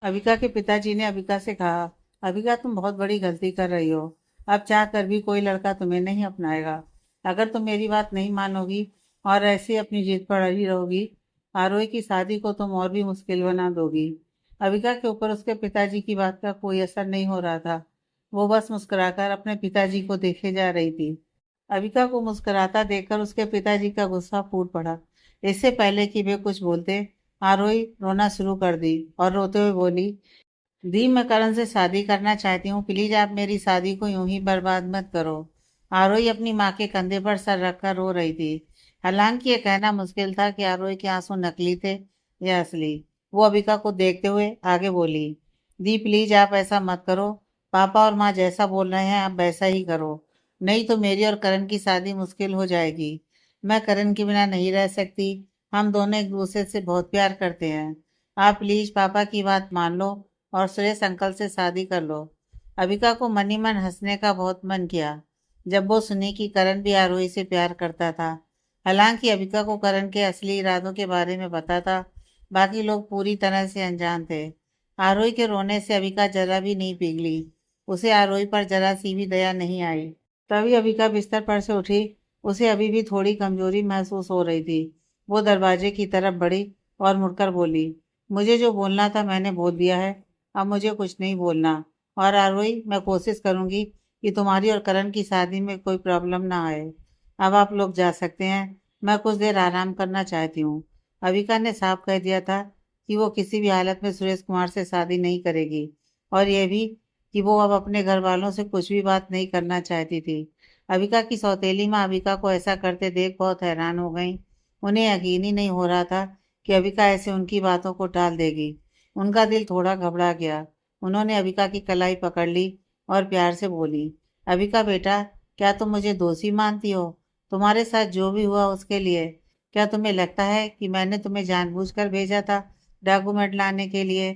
अविका के पिताजी ने अविका से कहा, अविका तुम बहुत बड़ी गलती कर रही हो। अब चाह कर भी कोई लड़का तुम्हें नहीं अपनाएगा। अगर तुम मेरी बात नहीं मानोगी और ऐसे अपनी जिद पर अड़ी रहोगी, आरोही की शादी को तुम और भी मुश्किल बना दोगी। अविका के ऊपर उसके पिताजी की बात का कोई असर नहीं हो रहा था। वो बस मुस्कुराकर अपने पिताजी को देखे जा रही थी। अविका को मुस्कुराता देखकर उसके पिताजी का गुस्सा फूट पड़ा। इससे पहले कि वे कुछ बोलते, आरोही रोना शुरू कर दी और रोते हुए बोली, दी मैं करण से शादी करना चाहती हूँ, प्लीज आप मेरी शादी को यूं ही बर्बाद मत करो। आरोही अपनी माँ के कंधे पर सर रखकर रो रही थी। हालांकि ये कहना मुश्किल था कि आरोही के आंसू नकली थे या असली। वो अबिका को देखते हुए आगे बोली, दी प्लीज आप ऐसा मत करो। पापा और माँ जैसा बोल रहे हैं आप वैसा ही करो, नहीं तो मेरी और करण की शादी मुश्किल हो जाएगी। मैं करण के बिना नहीं रह सकती। हम दोनों एक दूसरे से बहुत प्यार करते हैं। आप प्लीज पापा की बात मान लो और सुरेश अंकल से शादी कर लो। अबिका को मन ही मन हंसने का बहुत मन किया जब वो सुनी कि करण भी आरोही से प्यार करता था। हालांकि अबिका को करण के असली इरादों के बारे में पता था, बाकी लोग पूरी तरह से अनजान थे। आरोही के रोने से अबिका जरा भी नहीं पिघली। उसे आरोही पर जरा सी भी दया नहीं आई। तभी अबिका बिस्तर पर से उठी। उसे अभी भी थोड़ी कमजोरी महसूस हो रही थी। वो दरवाजे की तरफ बढ़ी और मुड़कर बोली, मुझे जो बोलना था मैंने बोल दिया है, अब मुझे कुछ नहीं बोलना। और आरोही, मैं कोशिश करूंगी कि तुम्हारी और करण की शादी में कोई प्रॉब्लम ना आए। अब आप लोग जा सकते हैं, मैं कुछ देर आराम करना चाहती हूँ। अविका ने साफ कह दिया था कि वो किसी भी हालत में सुरेश कुमार से शादी नहीं करेगी, और यह भी कि वो अब अपने घर वालों से कुछ भी बात नहीं करना चाहती थी। अविका की सौतेली माँ अविका को ऐसा करते देख बहुत हैरान हो गई। उन्हें यकीन ही नहीं हो रहा था कि अविका ऐसे उनकी बातों को टाल देगी। उनका दिल थोड़ा घबरा गया। उन्होंने अविका की कलाई पकड़ ली और प्यार से बोली, अविका बेटा, क्या तुम मुझे दोषी मानती हो? तुम्हारे साथ जो भी हुआ उसके लिए क्या तुम्हें लगता है कि मैंने तुम्हें जानबूझकर भेजा था डॉक्यूमेंट लाने के लिए?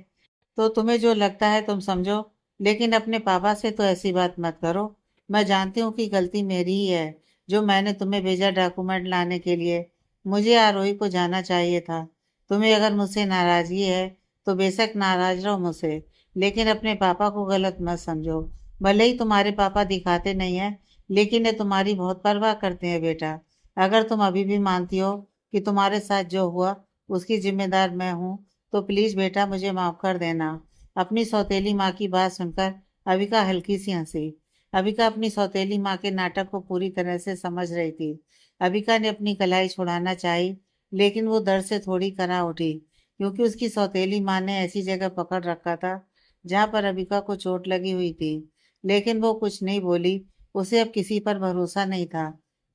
तो तुम्हें जो लगता है तुम समझो, लेकिन अपने पापा से तो ऐसी बात मत करो। मैं जानती हूँ कि गलती मेरी ही है जो मैंने तुम्हें भेजा डॉक्यूमेंट लाने के लिए। मुझे आरोही को जाना चाहिए था। तुम्हें अगर मुझसे नाराजगी है तो बेशक नाराज रहो मुझसे, लेकिन अपने पापा को गलत मत समझो। भले ही तुम्हारे पापा दिखाते नहीं है, लेकिन ये तुम्हारी बहुत परवाह करते हैं बेटा। अगर तुम अभी भी मानती हो कि तुम्हारे साथ जो हुआ उसकी जिम्मेदार मैं हूँ, तो प्लीज बेटा मुझे माफ कर देना। अपनी सौतेली माँ की बात सुनकर अविका हल्की सी हंसी। अविका अपनी सौतेली माँ के नाटक को पूरी तरह से समझ रही थी। अविका ने अपनी कलाई छुड़ाना चाही, लेकिन वो दर्द से थोड़ी करा उठी, क्योंकि उसकी सौतेली माँ ने ऐसी जगह पकड़ रखा था जहाँ पर अविका को चोट लगी हुई थी। लेकिन वो कुछ नहीं बोली। उसे अब किसी पर भरोसा नहीं था।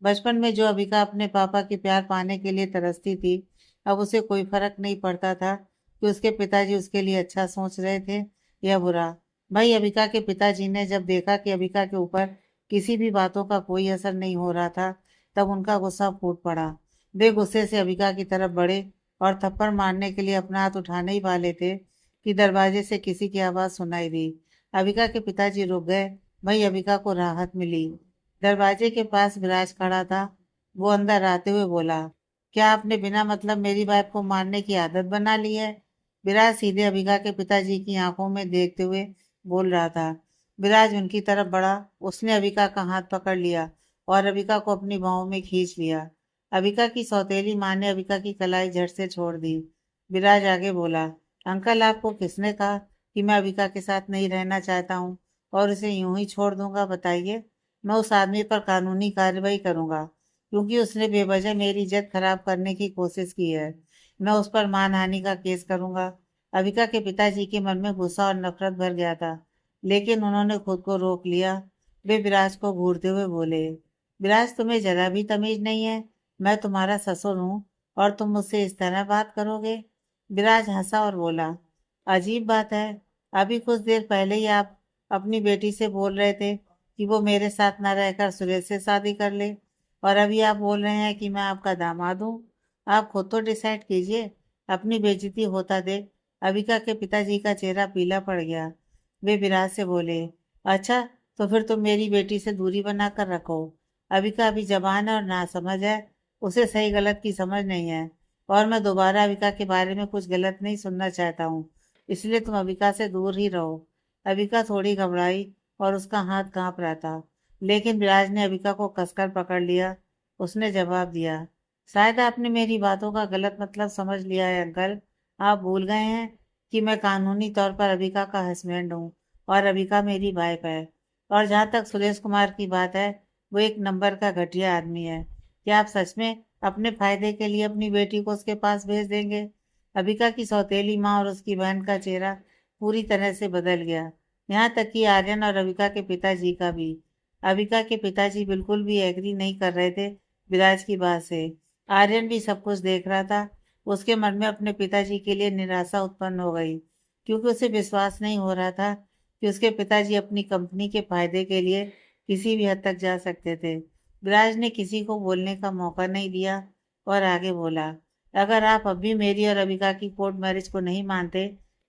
बचपन में जो अविका अपने पापा के प्यार पाने के लिए तरसती थी, अब उसे कोई फर्क नहीं पड़ता था कि उसके पिताजी उसके लिए अच्छा सोच रहे थे या बुरा। भाई अविका के पिताजी ने जब देखा कि अविका के ऊपर किसी भी बातों का कोई असर नहीं हो रहा था, तब उनका गुस्सा फूट पड़ा। वे गुस्से से अविका की तरफ बढ़े और थप्पड़ मारने के लिए अपना हाथ उठाने ही वाले थे कि दरवाजे से किसी की आवाज सुनाई दी। अविका के पिताजी रुक गए। भाई अविका को राहत मिली। दरवाजे के पास विराज खड़ा था। वो अंदर आते हुए बोला, क्या आपने बिना मतलब मेरी वाइफ को मारने की आदत बना ली है? विराज सीधे अभिका के पिताजी की आंखों में देखते हुए बोल रहा था। विराज उनकी तरफ बढ़ा। उसने अभिका का हाथ पकड़ लिया और अभिका को अपनी बाहों में खींच लिया। अभिका की सौतेली माँ ने अभिका की कलाई झट से छोड़ दी। विराज आगे बोला, अंकल आपको किसने कहा कि मैं अभिका के साथ नहीं रहना चाहता हूँ और उसे यूं ही छोड़ दूंगा? बताइए। मैं उस आदमी पर कानूनी कार्रवाई करूंगा, क्योंकि उसने बेवजह मेरी इज्जत खराब करने की कोशिश की है। मैं उस पर मानहानि का केस करूंगा। अविका के पिताजी के मन में गुस्सा और नफरत भर गया था, लेकिन उन्होंने खुद को रोक लिया। वे विराज को घूरते हुए बोले, विराज तुम्हें जरा भी तमीज नहीं है? मैं तुम्हारा ससुर हूँ और तुम मुझसे इस तरह बात करोगे? विराज हंसा और बोला, अजीब बात है, अभी कुछ देर पहले ही आप अपनी बेटी से बोल रहे थे कि वो मेरे साथ न रहकर सुरेश से शादी कर ले, और अभी आप बोल रहे हैं कि मैं आपका दामाद हूँ। आप खुद तो डिसाइड कीजिए। अपनी बेइज्जती होता देख अविका के पिताजी का चेहरा पीला पड़ गया। वे विराज से बोले, अच्छा, तो फिर तुम मेरी बेटी से दूरी बना कर रखो। अविका अभी जवान है और नासमझ है, उसे सही गलत की समझ नहीं है, और मैं दोबारा अविका के बारे में कुछ गलत नहीं सुनना चाहता हूँ। इसलिए तुम अबिका से दूर ही रहो। अबिका थोड़ी घबराई और उसका हाथ कांप रहा था, लेकिन विराज ने अबिका को कसकर पकड़ लिया। उसने जवाब दिया, शायद आपने मेरी बातों का गलत मतलब समझ लिया है अंकल। आप भूल गए हैं कि मैं कानूनी तौर पर अबिका का हस्बैंड हूँ और अबिका मेरी वाइफ है। और जहाँ तक सुरेश कुमार की बात है, वो एक नंबर का घटिया आदमी है। क्या आप सच में अपने फायदे के लिए अपनी बेटी को उसके पास भेज देंगे? अबिका की सौतेली माँ और उसकी बहन का चेहरा पूरी तरह से बदल गया, यहाँ तक कि आर्यन और अबिका के पिताजी का भी। अबिका के पिताजी बिल्कुल भी एग्री नहीं कर रहे थे विराज की बात से। आर्यन भी सब कुछ देख रहा था। उसके मन में अपने पिताजी के लिए निराशा उत्पन्न हो गई, क्योंकि उसे विश्वास नहीं हो रहा था कि उसके पिताजी अपनी कंपनी के फायदे के लिए किसी भी हद तक जा सकते थे। विराज ने किसी को बोलने का मौका नहीं दिया और आगे बोला, अगर आप अब भी मेरी और अबिका की कोर्ट मैरिज को नहीं मानते,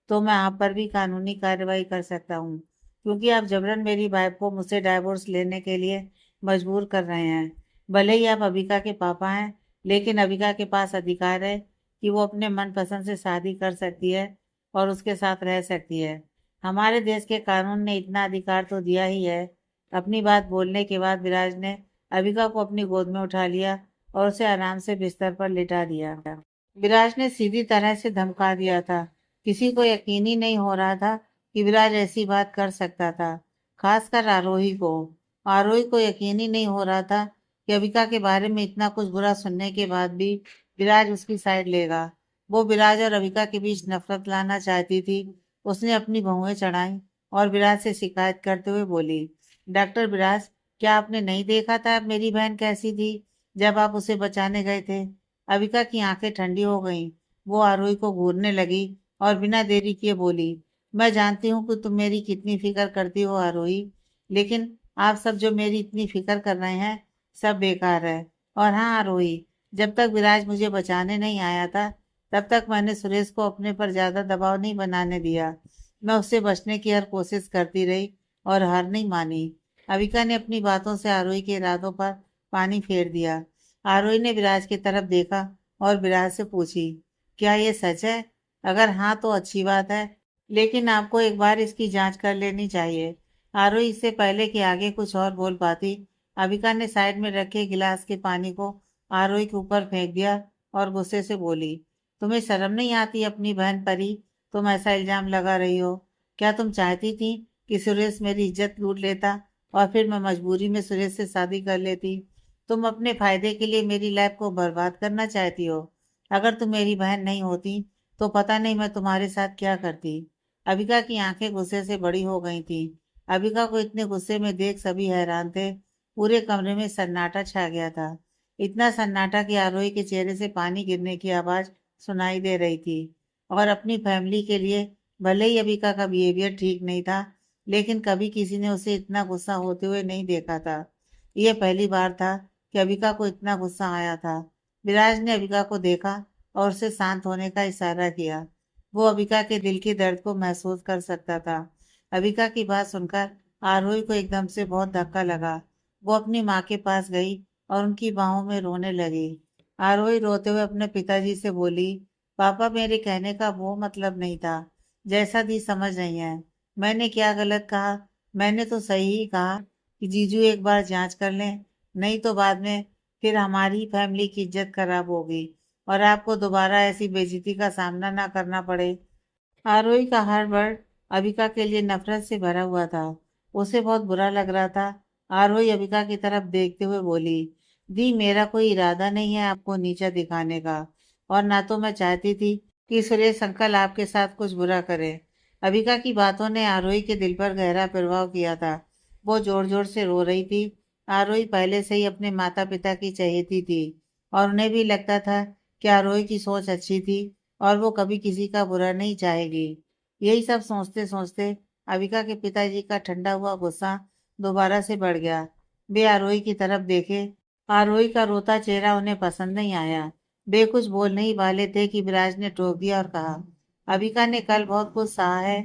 तो मैं आप पर भी कानूनी कार्रवाई कर सकता हूँ, क्योंकि आप जबरन मेरी वाइफ को मुझसे डाइवोर्स लेने के लिए मजबूर कर रहे हैं। भले ही आप अबिका के पापा हैं, लेकिन अबिका के पास अधिकार है कि वो अपने मनपसंद से शादी कर सकती है और उसके साथ रह सकती है। हमारे देश के कानून ने इतना अधिकार तो दिया ही है। अपनी बात बोलने के बाद विराज ने अबिका को अपनी गोद में उठा लिया और उसे आराम से बिस्तर पर लिटा दिया। विराज ने सीधी तरह से धमका दिया था। किसी को यकीन ही नहीं हो रहा था कि विराज ऐसी बात कर सकता था, खासकर आरोही को। आरोही को यकीन ही नहीं हो रहा था कि अबिका के बारे में इतना कुछ बुरा सुनने के बाद भी विराज उसकी साइड लेगा। वो विराज और अबिका के बीच नफरत लाना चाहती थी। उसने अपनी बहुएं चढ़ाई और विराज से शिकायत करते हुए बोली, डॉक्टर विराज, क्या आपने नहीं देखा था मेरी बहन कैसी थी जब आप उसे बचाने गए थे? अबिका की आंखें ठंडी हो गईं। वो आरोही को घूरने लगी और बिना देरी किए बोली, मैं जानती हूँ कि तुम मेरी कितनी फिक्र करती हो आरोही, लेकिन आप सब जो मेरी इतनी फिक्र कर रहे हैं, सब बेकार है। और हाँ आरोही, जब तक विराज मुझे बचाने नहीं आया था, तब तक मैंने सुरेश को अपने पर ज्यादा दबाव नहीं बनाने दिया। मैं उससे बचने की हर कोशिश करती रही और हार नहीं मानी। अविका ने अपनी बातों से आरोही के इरादों पर पानी फेर दिया। आरोही ने विराज की तरफ देखा और विराज से पूछी, क्या ये सच है? अगर हाँ तो अच्छी बात है, लेकिन आपको एक बार इसकी जांच कर लेनी चाहिए। आरोही इससे पहले कि आगे कुछ और बोल पाती, अविका ने साइड में रखे गिलास के पानी को आरोही के ऊपर फेंक दिया और गुस्से से बोली, तुम्हें शर्म नहीं आती अपनी बहन पर ही तुम ऐसा इल्जाम लगा रही हो? क्या तुम चाहती थी कि सुरेश मेरी इज्जत लूट लेता और फिर मैं मजबूरी में सुरेश से शादी कर लेती? तुम अपने फायदे के लिए मेरी लाइफ को बर्बाद करना चाहती हो। अगर तुम मेरी बहन नहीं होती तो पता नहीं मैं तुम्हारे साथ क्या करती। अबिका की आंखें गुस्से से बड़ी हो गई थी। अबिका को इतने गुस्से में देख सभी हैरान थे। पूरे कमरे में सन्नाटा छा गया था। इतना सन्नाटा कि आरोही के चेहरे से पानी गिरने की आवाज सुनाई दे रही थी। और अपनी फैमिली के लिए भले ही अबिका का बिहेवियर ठीक नहीं था, लेकिन कभी किसी ने उसे इतना गुस्सा होते हुए नहीं देखा था। यह पहली बार था कि अबिका को इतना गुस्सा आया था। विराज ने अबिका को देखा और उसे शांत होने का इशारा किया। वो अबिका के दिल के दर्द को महसूस कर सकता था। अबिका की बात सुनकर आरोही को एकदम से बहुत धक्का लगा। वो अपनी माँ के पास गई और उनकी बाहों में रोने लगी। आरोही रोते हुए अपने पिताजी से बोली, पापा मेरे कहने का वो मतलब नहीं था, जैसा दी समझ रही हैं। मैंने क्या गलत कहा? मैंने तो सही ही कहा कि जीजू एक बार जांच कर लें, नहीं तो बाद में फिर हमारी फैमिली की इज्जत खराब होगी और आपको दोबारा ऐसी बेइज्जती का सामना ना करना पड़े। आरोही का हर वर्ड अबिका के लिए नफरत से भरा हुआ था। उसे बहुत बुरा लग रहा था। आरोही अबिका की तरफ देखते हुए बोली, दी मेरा कोई इरादा नहीं है आपको नीचा दिखाने का, और ना तो मैं चाहती थी कि सुरेश अंकल आपके साथ कुछ बुरा करे। अबिका की बातों ने आरोही के दिल पर गहरा प्रभाव किया था। वो जोर जोर से रो रही थी। आरोही पहले से ही अपने माता पिता की चहेती थी और उन्हें भी लगता था कि आरोही की सोच अच्छी थी और वो कभी किसी का बुरा नहीं चाहेगी। यही सब सोचते सोचते अविका के पिताजी का ठंडा हुआ गुस्सा दोबारा से बढ़ गया। वे आरोही की तरफ देखे। आरोही का रोता चेहरा उन्हें पसंद नहीं आया। वे कुछ बोल नहीं वाले थे कि विराज ने टोक दिया और कहा, अविका ने कल बहुत कुछ सहा है।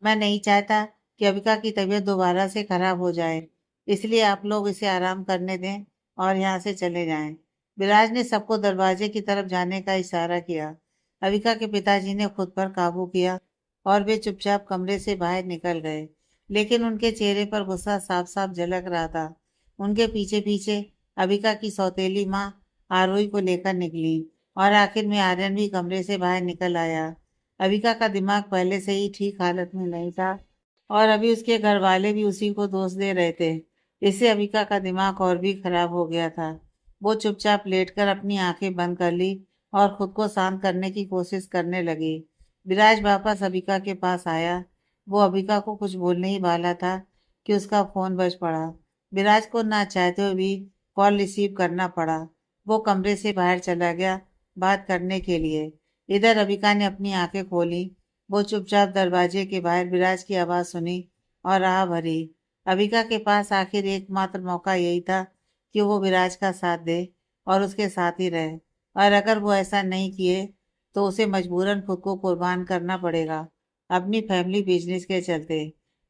मैं नहीं चाहता कि अविका की तबीयत दोबारा से खराब हो जाए, इसलिए आप लोग इसे आराम करने दें और यहाँ से चले जाएं। विराज ने सबको दरवाजे की तरफ जाने का इशारा किया। अविका के पिताजी ने खुद पर काबू किया और वे चुपचाप कमरे से बाहर निकल गए। लेकिन उनके चेहरे पर गुस्सा साफ साफ झलक रहा था। उनके पीछे पीछे अबिका की सौतेली माँ आरोही को लेकर निकली और आखिर में आर्यन भी कमरे से बाहर निकल आया। अबिका का दिमाग पहले से ही ठीक हालत में नहीं था और अभी उसके घर वाले भी उसी को दोष दे रहे थे। इससे अबिका का दिमाग और भी खराब हो गया था। वो चुपचाप लेटकर अपनी आंखें बंद कर ली और खुद को शांत करने की कोशिश करने लगी। विराज वापस अबिका के पास आया। वो अबिका को कुछ बोलने ही वाला था कि उसका फोन बज पड़ा। विराज को ना चाहते हुए भी कॉल रिसीव करना पड़ा। वो कमरे से बाहर चला गया बात करने के लिए। इधर अबिका ने अपनी आंखें खोली। वो चुपचाप दरवाजे के बाहर विराज की आवाज सुनी और राह भरी। अबिका के पास आखिर एकमात्र मौका यही था कि वो विराज का साथ दे और उसके साथ ही रहे, और अगर वो ऐसा नहीं किए तो उसे मजबूरन खुद को कुर्बान करना पड़ेगा अपनी फैमिली बिजनेस के चलते।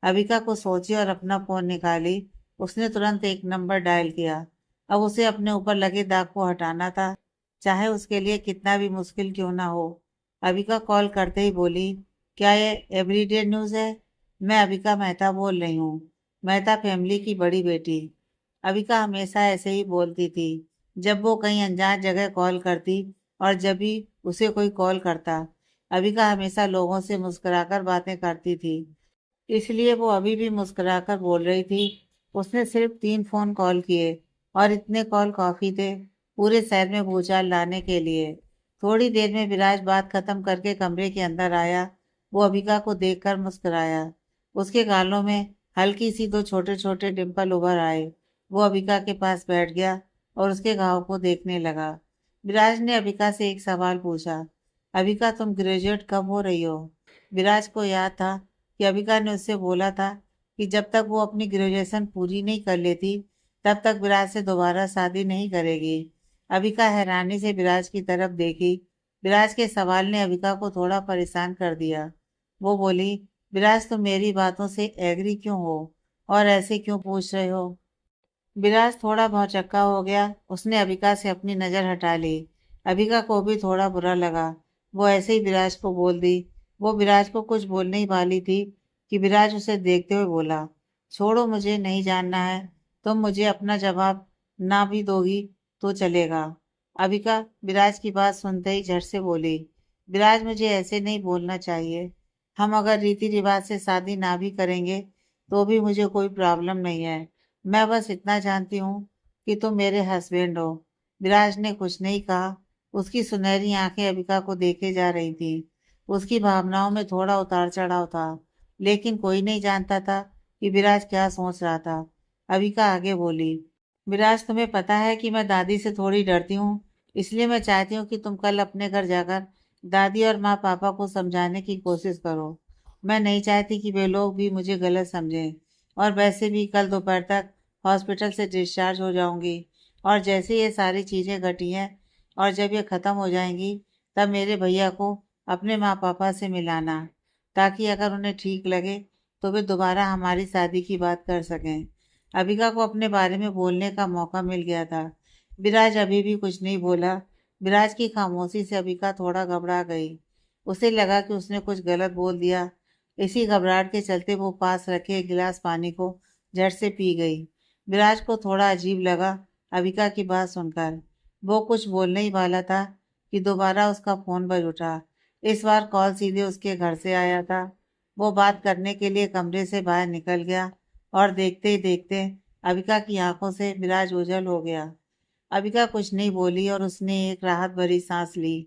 अबिका को सोची और अपना फोन निकाली। उसने तुरंत एक नंबर डायल किया। अब उसे अपने ऊपर लगे दाग को हटाना था, चाहे उसके लिए कितना भी मुश्किल क्यों ना हो। अबिका कॉल करते ही बोली, क्या ये एवरीडे न्यूज़ है? मैं अबिका मेहता बोल रही हूँ, मेहता फैमिली की बड़ी बेटी। अबिका हमेशा ऐसे ही बोलती थी जब वो कहीं अनजान जगह कॉल करती, और जब भी उसे कोई कॉल करता अबिका हमेशा लोगों से मुस्कुराकर बातें करती थी। इसलिए वो अभी भी मुस्कुराकर बोल रही थी। उसने सिर्फ 3 फोन कॉल किए और इतने कॉल काफी थे पूरे शहर में भूचाल लाने के लिए। थोड़ी देर में विराज बात खत्म करके कमरे के अंदर आया। वो अबिका को देखकर मुस्कुराया। उसके गालों में हल्की सी 2 छोटे छोटे डिंपल उभर आए। वो अबिका के पास बैठ गया और उसके घाव को देखने लगा। विराज ने अबिका से एक सवाल पूछा, अबिका तुम ग्रेजुएट कब हो रही हो? विराज को याद था कि अबिका ने उससे बोला था कि जब तक वो अपनी ग्रेजुएशन पूरी नहीं कर लेती तब तक विराज से दोबारा शादी नहीं करेगी। अबिका हैरानी से विराज की तरफ देखी। विराज के सवाल ने अबिका को थोड़ा परेशान कर दिया। वो बोली, विराज तुम मेरी बातों से एग्री क्यों हो और ऐसे क्यों पूछ रहे हो? विराज थोड़ा भौचक्का हो गया। उसने अबिका से अपनी नज़र हटा ली। अबिका को भी थोड़ा बुरा लगा। वो ऐसे ही विराज को बोल दी। वो विराज को कुछ बोलने ही वाली थी कि विराज उसे देखते हुए बोला, छोड़ो मुझे नहीं जानना है। तुम मुझे अपना जवाब ना भी दोगी तो चलेगा। अबिका विराज की बात सुनते ही झट से बोली, विराज मुझे ऐसे नहीं बोलना चाहिए। हम अगर रीति रिवाज से शादी ना भी करेंगे तो भी मुझे कोई प्रॉब्लम नहीं है। मैं बस इतना जानती हूँ कि तुम मेरे हस्बैंड हो। विराज ने कुछ नहीं कहा। उसकी सुनहरी आंखें अबिका को देखे जा रही थी। उसकी भावनाओं में थोड़ा उतार चढ़ाव था, लेकिन कोई नहीं जानता था कि विराज क्या सोच रहा था। अबिका आगे बोली, विराज तुम्हें पता है कि मैं दादी से थोड़ी डरती हूँ, इसलिए मैं चाहती हूँ कि तुम कल अपने घर जाकर दादी और माँ पापा को समझाने की कोशिश करो। मैं नहीं चाहती कि वे लोग भी मुझे गलत समझें। और वैसे भी कल दोपहर तक हॉस्पिटल से डिस्चार्ज हो जाऊंगी, और जैसे ये सारी चीज़ें घटी हैं और जब ये ख़त्म हो जाएंगी तब मेरे भैया को अपने माँ पापा से मिलाना, ताकि अगर उन्हें ठीक लगे तो वे दोबारा हमारी शादी की बात कर सकें। अबिका को अपने बारे में बोलने का मौका मिल गया था। विराज अभी भी कुछ नहीं बोला। विराज की खामोशी से अबिका थोड़ा घबरा गई। उसे लगा कि उसने कुछ गलत बोल दिया। इसी घबराहट के चलते वो पास रखे एक गिलास पानी को झट से पी गई। विराज को थोड़ा अजीब लगा अबिका की बात सुनकर। वो कुछ बोलने ही वाला था कि दोबारा उसका फोन बज उठा। इस बार कॉल सीधे उसके घर से आया था। वो बात करने के लिए कमरे से बाहर निकल गया और देखते ही देखते अबिका की आंखों से विराज ओझल हो गया। अबिका कुछ नहीं बोली और उसने एक राहत भरी सांस ली।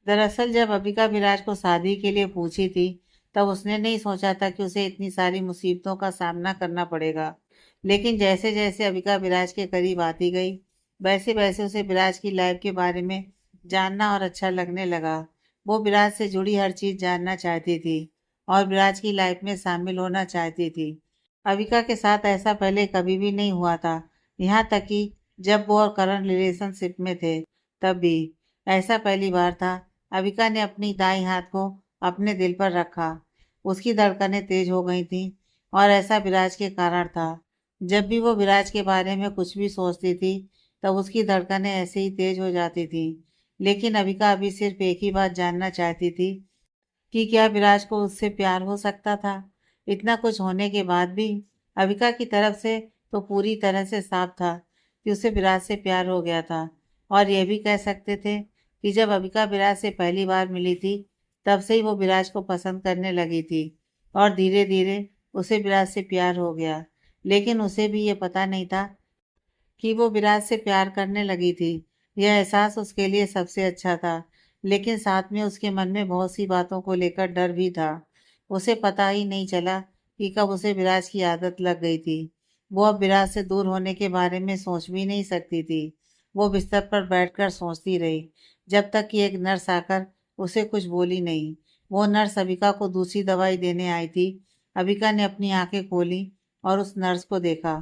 दरअसल जब अबिका विराज को शादी के लिए पूछी थी तब उसने नहीं सोचा था कि उसे इतनी सारी मुसीबतों का सामना करना पड़ेगा। लेकिन जैसे जैसे अबिका विराज के करीब आती गई वैसे वैसे उसे विराज की लाइफ के बारे में जानना और अच्छा लगने लगा। वो विराज से जुड़ी हर चीज जानना चाहती थी और विराज की लाइफ में शामिल होना चाहती थी। अविका के साथ ऐसा पहले कभी भी नहीं हुआ था। यहाँ तक कि जब वो और करण रिलेशनशिप में थे तब भी ऐसा पहली बार था। अविका ने अपनी दाई हाथ को अपने दिल पर रखा। उसकी धड़कनें तेज हो गई थीं और ऐसा विराज के कारण था। जब भी वो विराज के बारे में कुछ भी सोचती थी तब उसकी धड़कनें ऐसे ही तेज हो जाती थी। लेकिन अविका अभी सिर्फ एक ही बात जानना चाहती थी कि क्या विराज को उससे प्यार हो सकता था। इतना कुछ होने के बाद भी अविका की तरफ से तो पूरी तरह से साफ था कि उसे विराज से प्यार हो गया था। और यह भी कह सकते थे कि जब अविका विराज से पहली बार मिली थी तब से ही वो विराज को पसंद करने लगी थी और धीरे धीरे उसे विराज से प्यार हो गया। लेकिन उसे भी ये पता नहीं था कि वो विराज से प्यार करने लगी थी। यह एहसास उसके लिए सबसे अच्छा था, लेकिन साथ में उसके मन में बहुत सी बातों को लेकर डर भी था। उसे पता ही नहीं चला कि कब उसे विराज की आदत लग गई थी। वो अब विराज से दूर होने के बारे में सोच भी नहीं सकती थी। वो बिस्तर पर बैठकर सोचती रही जब तक कि एक नर्स आकर उसे कुछ बोली नहीं। वो नर्स अबिका को दूसरी दवाई देने आई थी। अबिका ने अपनी आंखें खोली और उस नर्स को देखा।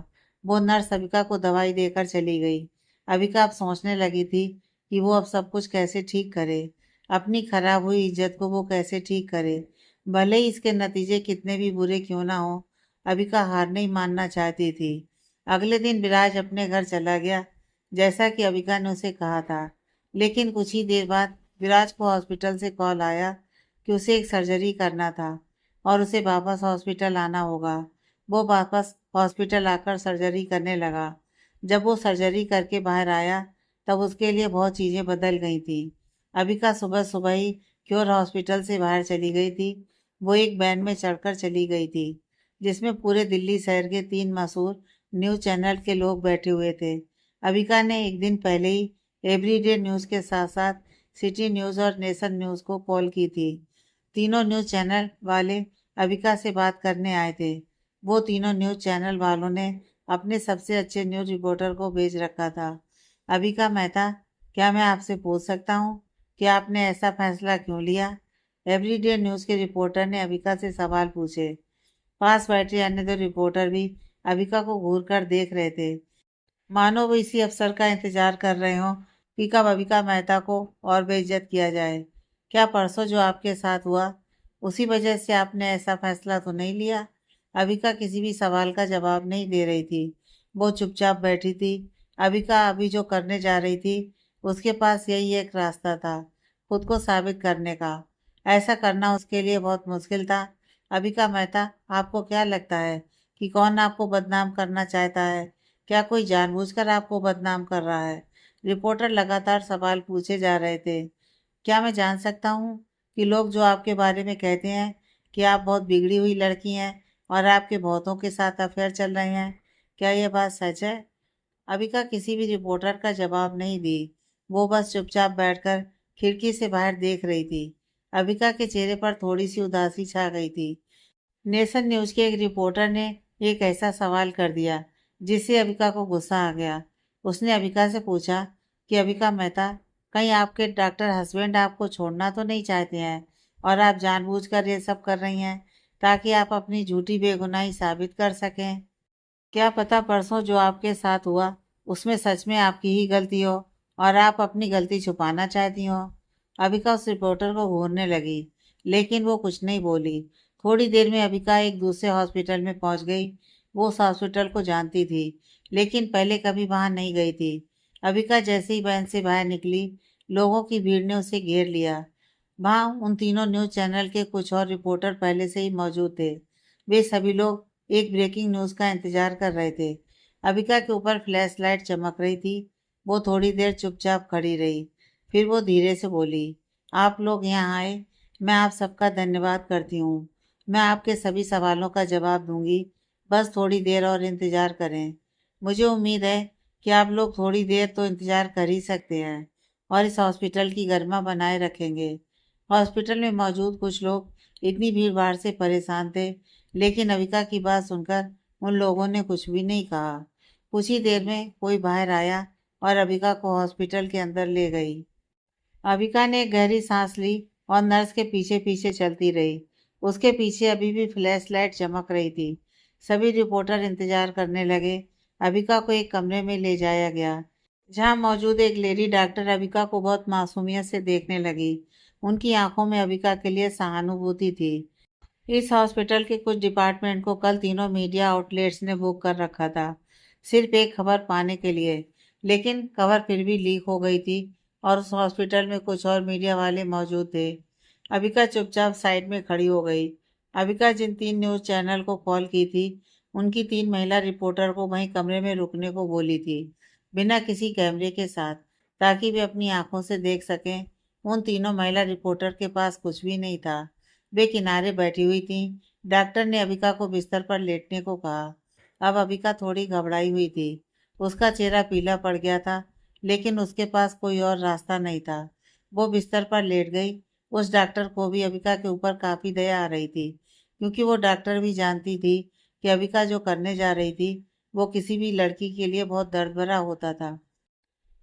वो नर्स अबिका को दवाई देकर चली गई। अबिका अब सोचने लगी थी कि वो अब सब कुछ कैसे ठीक करे। अपनी खराब हुई इज्जत को वो कैसे ठीक करे। भले ही इसके नतीजे कितने भी बुरे क्यों ना हो, अबिका हार नहीं मानना चाहती थी। अगले दिन विराज अपने घर चला गया, जैसा कि अबिका ने उसे कहा था। लेकिन कुछ ही देर बाद विराज को हॉस्पिटल से कॉल आया कि उसे एक सर्जरी करना था और उसे वापस हॉस्पिटल आना होगा। वो वापस हॉस्पिटल आकर सर्जरी करने लगा। जब वो सर्जरी करके बाहर आया तब उसके लिए बहुत चीज़ें बदल गई थी। अबिका सुबह सुबह ही क्योर हॉस्पिटल से बाहर चली गई थी। वो एक वैन में चढ़कर चली गई थी जिसमें पूरे दिल्ली शहर के 3 मशहूर न्यूज़ चैनल के लोग बैठे हुए थे। अबिका ने एक दिन पहले ही एवरीडे न्यूज़ के साथ साथ सिटी न्यूज़ और नेशन न्यूज़ को कॉल की थी। तीनों न्यूज़ चैनल वाले अबिका से बात करने आए थे। वो तीनों न्यूज़ चैनल वालों ने अपने सबसे अच्छे न्यूज़ रिपोर्टर को भेज रखा था। अबिका मेहता, क्या मैं आपसे पूछ सकता हूँ कि आपने ऐसा फैसला क्यों लिया? एवरीडे न्यूज़ के रिपोर्टर ने अबिका से सवाल पूछे। पास बैठे अन्य दो रिपोर्टर भी अबिका को घूर कर देख रहे थे, मानो वो इसी अवसर का इंतजार कर रहे हों कि कब अबिका मेहता को और बेइज्जत किया जाए। क्या परसों जो आपके साथ हुआ उसी वजह से आपने ऐसा फैसला तो नहीं लिया? अबिका किसी भी सवाल का जवाब नहीं दे रही थी। वो चुपचाप बैठी थी। अबिका अभी जो करने जा रही थी उसके पास यही एक रास्ता था, खुद को साबित करने का। ऐसा करना उसके लिए बहुत मुश्किल था। अबिका मेहता, आपको क्या लगता है कि कौन आपको बदनाम करना चाहता है? क्या कोई जानबूझकर आपको बदनाम कर रहा है? रिपोर्टर लगातार सवाल पूछे जा रहे थे। क्या मैं जान सकता हूँ कि लोग जो आपके बारे में कहते हैं कि आप बहुत बिगड़ी हुई लड़की हैं और आपके बहुतों के साथ अफेयर चल रहे हैं, क्या यह बात सच है? अबिका किसी भी रिपोर्टर का जवाब नहीं दी। वो बस चुपचाप बैठकर खिड़की से बाहर देख रही थी। अबिका के चेहरे पर थोड़ी सी उदासी छा गई थी। नेशन न्यूज़ के एक रिपोर्टर ने एक ऐसा सवाल कर दिया जिससे अबिका को गुस्सा आ गया। उसने अबिका से पूछा कि अबिका मेहता, कहीं आपके डॉक्टर हस्बैंड आपको छोड़ना तो नहीं चाहते हैं और आप जानबूझकर ये सब कर रही हैं ताकि आप अपनी झूठी बेगुनाही साबित कर सकें? क्या पता परसों जो आपके साथ हुआ उसमें सच में आपकी ही गलती हो और आप अपनी गलती छुपाना चाहती हो। अबिका उस रिपोर्टर को घूरने लगी, लेकिन वो कुछ नहीं बोली। थोड़ी देर में अबिका एक दूसरे हॉस्पिटल में पहुंच गई। वो उस हॉस्पिटल को जानती थी, लेकिन पहले कभी वहां नहीं गई थी। अबिका जैसे ही वैन से बाहर निकली, लोगों की भीड़ ने उसे घेर लिया। वहां उन तीनों न्यूज चैनल के कुछ और रिपोर्टर पहले से ही मौजूद थे। वे सभी लोग एक ब्रेकिंग न्यूज़ का इंतजार कर रहे थे। अबिका के ऊपर फ्लैश लाइट चमक रही थी। वो थोड़ी देर चुपचाप खड़ी रही। फिर वो धीरे से बोली, आप लोग यहाँ आए, मैं आप सबका धन्यवाद करती हूँ। मैं आपके सभी सवालों का जवाब दूंगी। बस थोड़ी देर और इंतजार करें। मुझे उम्मीद है कि आप लोग थोड़ी देर तो इंतजार कर ही सकते हैं और इस हॉस्पिटल की गरिमा बनाए रखेंगे। हॉस्पिटल में मौजूद कुछ लोग इतनी भीड़ भाड़ से परेशान थे, लेकिन अविका की बात सुनकर उन लोगों ने कुछ भी नहीं कहा। कुछ ही देर में कोई बाहर आया और अविका को हॉस्पिटल के अंदर ले गई। अविका ने गहरी सांस ली और नर्स के पीछे पीछे चलती रही। उसके पीछे अभी भी फ्लैश लाइट चमक रही थी। सभी रिपोर्टर इंतजार करने लगे। अविका को एक कमरे में ले जाया गया, जहां मौजूद एक लेडी डॉक्टर अविका को बहुत मासूमियत से देखने लगी। उनकी आंखों में अविका के लिए सहानुभूति थी। इस हॉस्पिटल के कुछ डिपार्टमेंट को कल तीनों मीडिया आउटलेट्स ने बुक कर रखा था, सिर्फ एक खबर पाने के लिए। लेकिन खबर फिर भी लीक हो गई थी और उस हॉस्पिटल में कुछ और मीडिया वाले मौजूद थे। अबिका चुपचाप साइड में खड़ी हो गई। अबिका जिन 3 न्यूज़ चैनल को कॉल की थी, उनकी 3 महिला रिपोर्टर को वहीं कमरे में रुकने को बोली थी, बिना किसी कैमरे के साथ, ताकि वे अपनी आंखों से देख सकें। उन तीनों महिला रिपोर्टर के पास कुछ भी नहीं था। वे किनारे बैठी हुई थीं। डॉक्टर ने अबिका को बिस्तर पर लेटने को कहा। अब अबिका थोड़ी घबराई हुई थी। उसका चेहरा पीला पड़ गया था, लेकिन उसके पास कोई और रास्ता नहीं था। वो बिस्तर पर लेट गई। उस डॉक्टर को भी अबिका के ऊपर काफ़ी दया आ रही थी, क्योंकि वो डॉक्टर भी जानती थी कि अबिका जो करने जा रही थी, वो किसी भी लड़की के लिए बहुत दर्द भरा होता था।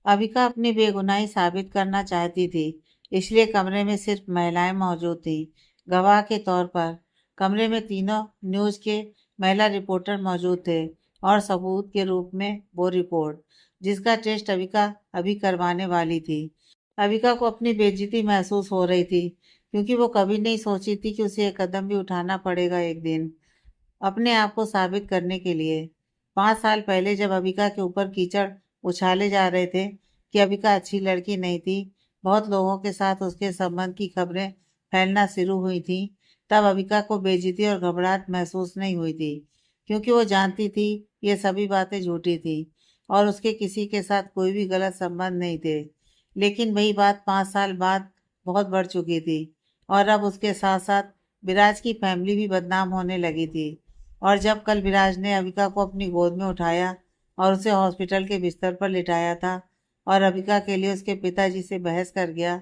अबिका अपनी बेगुनाही साबित करना चाहती थी, इसलिए कमरे में सिर्फ महिलाएं मौजूद थीं। गवाह के तौर पर कमरे में तीनों न्यूज़ के महिला रिपोर्टर मौजूद थे, और सबूत के रूप में वो रिपोर्ट, जिसका टेस्ट अबिका अभी करवाने वाली थी। अबिका को अपनी बेइज्जती महसूस हो रही थी, क्योंकि वो कभी नहीं सोची थी कि उसे एक कदम भी उठाना पड़ेगा एक दिन, अपने आप को साबित करने के लिए। 5 साल पहले जब अबिका के ऊपर कीचड़ उछाले जा रहे थे कि अबिका अच्छी लड़की नहीं थी, बहुत लोगों के साथ उसके संबंध की खबरें फैलना शुरू हुई थी, तब अबिका को बेइज्जती और घबराहट महसूस नहीं हुई थी, क्योंकि वो जानती थी ये सभी बातें झूठी थी और उसके किसी के साथ कोई भी गलत संबंध नहीं थे। लेकिन वही बात 5 साल बाद बहुत बढ़ चुकी थी, और अब उसके साथ साथ विराज की फैमिली भी बदनाम होने लगी थी। और जब कल विराज ने अबिका को अपनी गोद में उठाया और उसे हॉस्पिटल के बिस्तर पर लिटाया था, और अबिका के लिए उसके पिताजी से बहस कर गया,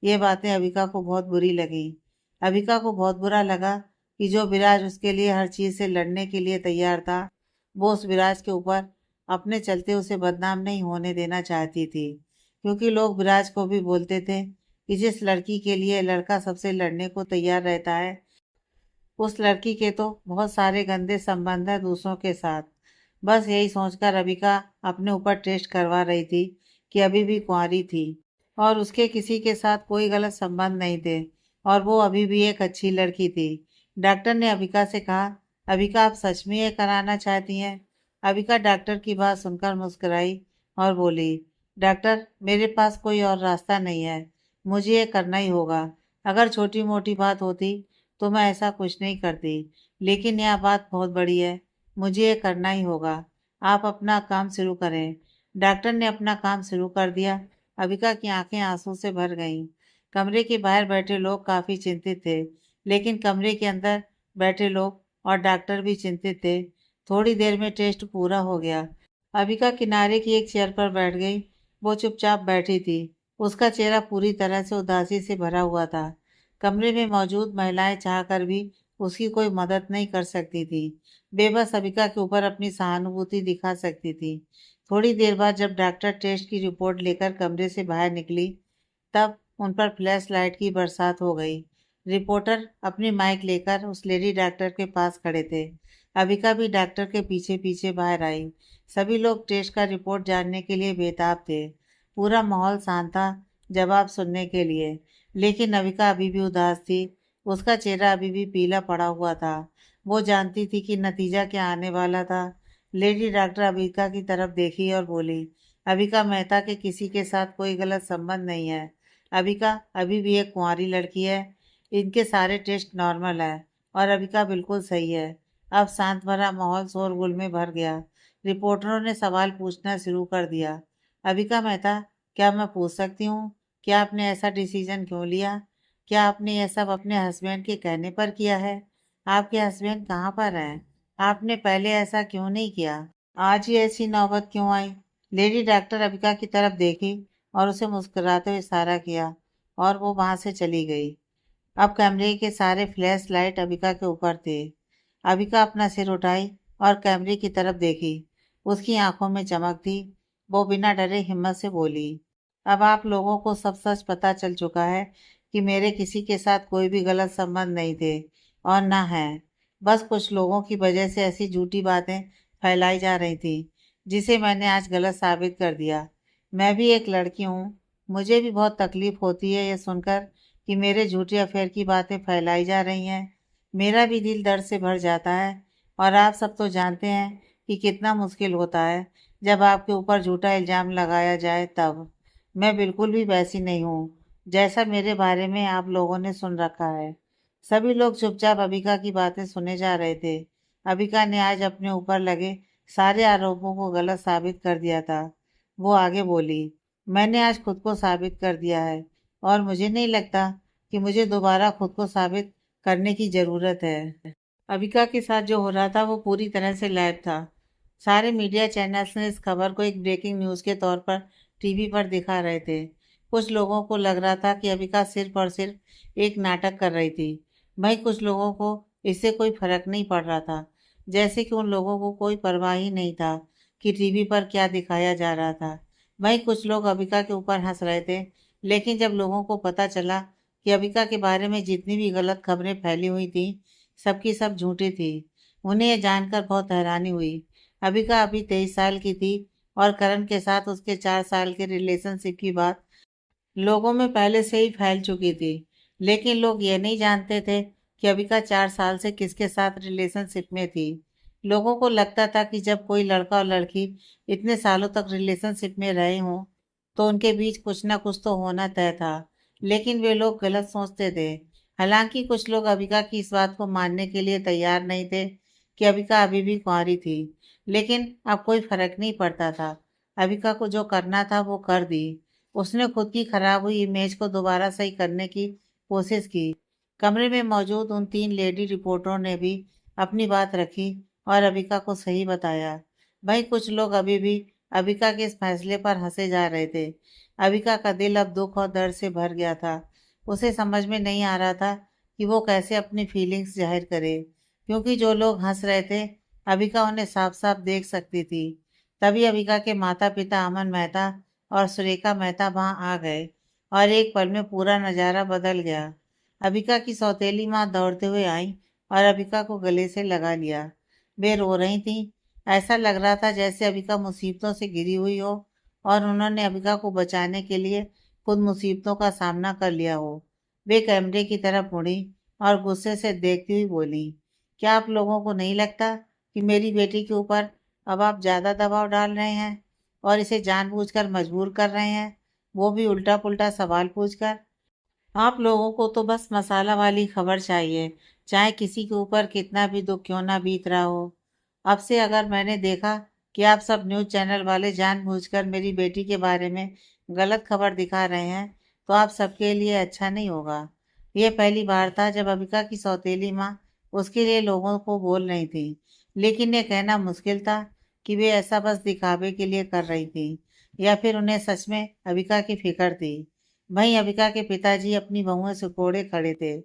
ये बातें अबिका को बहुत बुरी लगी। अबिका को बहुत बुरा लगा कि जो विराज उसके लिए हर चीज़ से लड़ने के लिए तैयार था, वो उस विराज के ऊपर अपने चलते उसे बदनाम नहीं होने देना चाहती थी, क्योंकि लोग विराज को भी बोलते थे कि जिस लड़की के लिए लड़का सबसे लड़ने को तैयार रहता है, उस लड़की के तो बहुत सारे गंदे संबंध हैं दूसरों के साथ। बस यही सोचकर अबिका अपने ऊपर टेस्ट करवा रही थी कि अभी भी कुंवारी थी, और उसके किसी के साथ कोई गलत संबंध नहीं थे, और वो अभी भी एक अच्छी लड़की थी। डॉक्टर ने अबिका से कहा, अबिका आप सच में ये कराना चाहती हैं? अबिका डॉक्टर की बात सुनकर मुस्कुराई और बोली, डॉक्टर मेरे पास कोई और रास्ता नहीं है, मुझे ये करना ही होगा। अगर छोटी मोटी बात होती तो मैं ऐसा कुछ नहीं करती, लेकिन यह बात बहुत बड़ी है, मुझे ये करना ही होगा। आप अपना काम शुरू करें। डॉक्टर ने अपना काम शुरू कर दिया। अबिका की आंखें आंसू से भर गईं। कमरे के बाहर बैठे लोग काफ़ी चिंतित थे, लेकिन कमरे के अंदर बैठे लोग और डॉक्टर भी चिंतित थे। थोड़ी देर में टेस्ट पूरा हो गया। अबिका किनारे की एक चेयर पर बैठ गई। वो चुपचाप बैठी थी। उसका चेहरा पूरी तरह से उदासी से भरा हुआ था। कमरे में मौजूद महिलाएं चाहकर भी उसकी कोई मदद नहीं कर सकती थी। बेबस अबिका के ऊपर अपनी सहानुभूति दिखा सकती थी। थोड़ी देर बाद जब डॉक्टर टेस्ट की रिपोर्ट लेकर कमरे से बाहर निकली, तब उन पर फ्लैश लाइट की बरसात हो गई। रिपोर्टर अपनी माइक लेकर उस लेडी डॉक्टर के पास खड़े थे। अबिका भी डॉक्टर के पीछे पीछे बाहर आई। सभी लोग टेस्ट का रिपोर्ट जानने के लिए बेताब थे। पूरा माहौल शांत था जवाब सुनने के लिए, लेकिन अबिका अभी भी उदास थी। उसका चेहरा अभी भी पीला पड़ा हुआ था। वो जानती थी कि नतीजा क्या आने वाला था। लेडी डॉक्टर अबिका की तरफ देखी और बोली, अबिका मेहता के किसी के साथ कोई गलत संबंध नहीं है। अबिका अभी भी एक कुंवारी लड़की है। इनके सारे टेस्ट नॉर्मल है, और अबिका बिल्कुल सही है। अब शांत भरा माहौल शोरगुल में भर गया। रिपोर्टरों ने सवाल पूछना शुरू कर दिया। अबिका मेहता, क्या मैं पूछ सकती हूँ, क्या आपने ऐसा डिसीजन क्यों लिया? क्या आपने यह सब अपने हस्बैंड के कहने पर किया है? आपके हस्बैंड कहाँ पर हैं? आपने पहले ऐसा क्यों नहीं किया? आज ही ऐसी नौबत क्यों आई? लेडी डॉक्टर अबिका की तरफ देखी और उसे मुस्कुराते हुए इशारा किया, और वो वहां से चली गई। अब कमरे के सारे फ्लैश लाइट अबिका के ऊपर थे। अबिका अपना सिर उठाई और कैमरे की तरफ देखी। उसकी आंखों में चमक थी। वो बिना डरे हिम्मत से बोली, अब आप लोगों को सब सच पता चल चुका है कि मेरे किसी के साथ कोई भी गलत संबंध नहीं थे, और ना है। बस कुछ लोगों की वजह से ऐसी झूठी बातें फैलाई जा रही थी, जिसे मैंने आज गलत साबित कर दिया। मैं भी एक लड़की हूँ। मुझे भी बहुत तकलीफ होती है ये सुनकर कि मेरे झूठे अफेयर की बातें फैलाई जा रही हैं। मेरा भी दिल दर्द से भर जाता है, और आप सब तो जानते हैं कि कितना मुश्किल होता है जब आपके ऊपर झूठा इल्ज़ाम लगाया जाए तब। मैं बिल्कुल भी वैसी नहीं हूँ। जैसा मेरे बारे में आप लोगों ने सुन रखा है। सभी लोग चुपचाप अबिका की बातें सुने जा रहे थे। अबिका ने आज अपने ऊपर लगे सारे आरोपों को गलत साबित कर दिया था। वो आगे बोली, मैंने आज खुद को साबित कर दिया है और मुझे नहीं लगता कि मुझे दोबारा खुद को साबित करने की जरूरत है। अबिका के साथ जो हो रहा था वो पूरी तरह से लाइव था। सारे मीडिया चैनल्स ने इस खबर को एक ब्रेकिंग न्यूज़ के तौर पर टीवी पर दिखा रहे थे। कुछ लोगों को लग रहा था कि अबिका सिर्फ और सिर्फ एक नाटक कर रही थी। वहीं कुछ लोगों को इससे कोई फर्क नहीं पड़ रहा था, जैसे कि उन लोगों को कोई परवाह ही नहीं था कि टीवी पर क्या दिखाया जा रहा था। वहीं कुछ लोग अबिका के ऊपर हंस रहे थे, लेकिन जब लोगों को पता चला कि अबिका के बारे में जितनी भी गलत खबरें फैली हुई थी सबकी सब झूठी थी, उन्हें यह जानकर बहुत हैरानी हुई। अबिका अभी 23 साल की थी और करण के साथ उसके 4 साल के रिलेशनशिप की बात लोगों में पहले से ही फैल चुकी थी। लेकिन लोग ये नहीं जानते थे कि अबिका 4 साल से किसके साथ रिलेशनशिप में थी। लोगों को लगता था कि जब कोई लड़का और लड़की इतने सालों तक रिलेशनशिप में रहे हों तो उनके बीच कुछ ना कुछ तो होना तय था। लेकिन वे लोग गलत सोचते थे। हालांकि कुछ लोग अबिका की इस बात को मानने के लिए तैयार नहीं थे कि अबिका अभी भी कुंवारी थी। लेकिन अब कोई फर्क नहीं पड़ता था। अबिका को जो करना था वो कर दी। उसने खुद की खराब हुई इमेज को दोबारा सही करने की कोशिश की। कमरे में मौजूद उन 3 लेडी रिपोर्टरों ने भी अपनी बात रखी और अबिका को सही बताया। वहीं कुछ लोग अभी भी अबिका के इस फैसले पर हंसे जा रहे थे। अबिका का दिल अब दुख और दर्द से भर गया था। उसे समझ में नहीं आ रहा था कि वो कैसे अपनी फीलिंग्स जाहिर करे, क्योंकि जो लोग हंस रहे थे अबिका उन्हें साफ साफ देख सकती थी। तभी अबिका के माता पिता अमन मेहता और सुरेखा मेहता वहां आ गए और एक पल में पूरा नजारा बदल गया। अबिका की सौतेली माँ दौड़ते हुए आई और अबिका को गले से लगा लिया। वे रो रही थीं। ऐसा लग रहा था जैसे अबिका मुसीबतों से घिरी हुई हो और उन्होंने अबिका को बचाने के लिए खुद मुसीबतों का सामना कर लिया हो। वे कैमरे की तरफ मुड़ी और गुस्से से देखती हुई बोली, क्या आप लोगों को नहीं लगता कि मेरी बेटी के ऊपर अब आप ज्यादा दबाव डाल रहे हैं और इसे जानबूझकर मजबूर कर रहे हैं, वो भी उल्टा पुल्टा सवाल पूछकर? आप लोगों को तो बस मसाला वाली खबर चाहिए, चाहे किसी के ऊपर कितना भी दुख क्यों ना बीत रहा हो। अब से अगर मैंने देखा कि आप सब न्यूज़ चैनल वाले जानबूझकर मेरी बेटी के बारे में गलत खबर दिखा रहे हैं तो आप सबके लिए अच्छा नहीं होगा। यह पहली बार था जब अबिका की सौतेली माँ उसके लिए लोगों को बोल रही थी, लेकिन ये कहना मुश्किल था कि वे ऐसा बस दिखावे के लिए कर रही थी या फिर उन्हें सच में अबिका की फिक्र थी। वहीं अबिका के पिताजी अपनी बहुओं से कोड़े खड़े थे।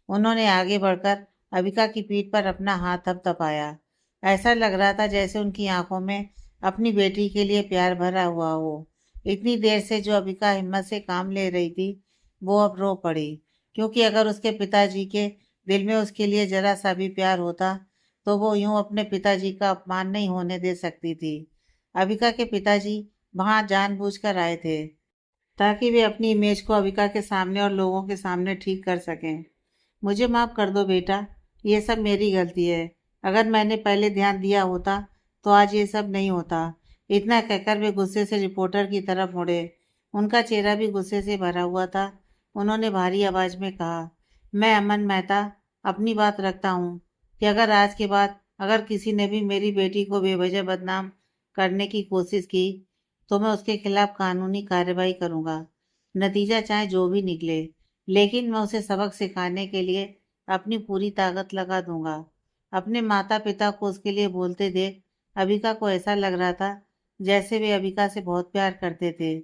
उन्होंने आगे बढ़कर अबिका की पीठ पर अपना हाथ थपथपाया। ऐसा लग रहा था जैसे उनकी आंखों में अपनी बेटी के लिए प्यार भरा हुआ हो। इतनी देर से जो अबिका हिम्मत से काम ले रही थी वो अब रो पड़ी, क्योंकि अगर उसके पिताजी के दिल में उसके लिए जरा सा भी प्यार होता तो वो यूं अपने पिताजी का अपमान नहीं होने दे सकती थी। अबिका के पिताजी वहां जानबूझकर आए थे ताकि वे अपनी इमेज को अविका के सामने और लोगों के सामने ठीक कर सकें। मुझे माफ़ कर दो बेटा, ये सब मेरी गलती है। अगर मैंने पहले ध्यान दिया होता तो आज ये सब नहीं होता। इतना कहकर वे गुस्से से रिपोर्टर की तरफ मुड़े। उनका चेहरा भी गुस्से से भरा हुआ था। उन्होंने भारी आवाज में कहा, मैं अमन मेहता अपनी बात रखता हूँ कि अगर आज के बाद अगर किसी ने भी मेरी बेटी को बेवजह बदनाम करने की कोशिश की तो मैं उसके खिलाफ कानूनी कार्रवाई करूंगा, नतीजा चाहे जो भी निकले। लेकिन मैं उसे सबक सिखाने के लिए अपनी पूरी ताकत लगा दूंगा। अपने माता पिता को उसके लिए बोलते देख अबिका को ऐसा लग रहा था जैसे वे अबिका से बहुत प्यार करते थे।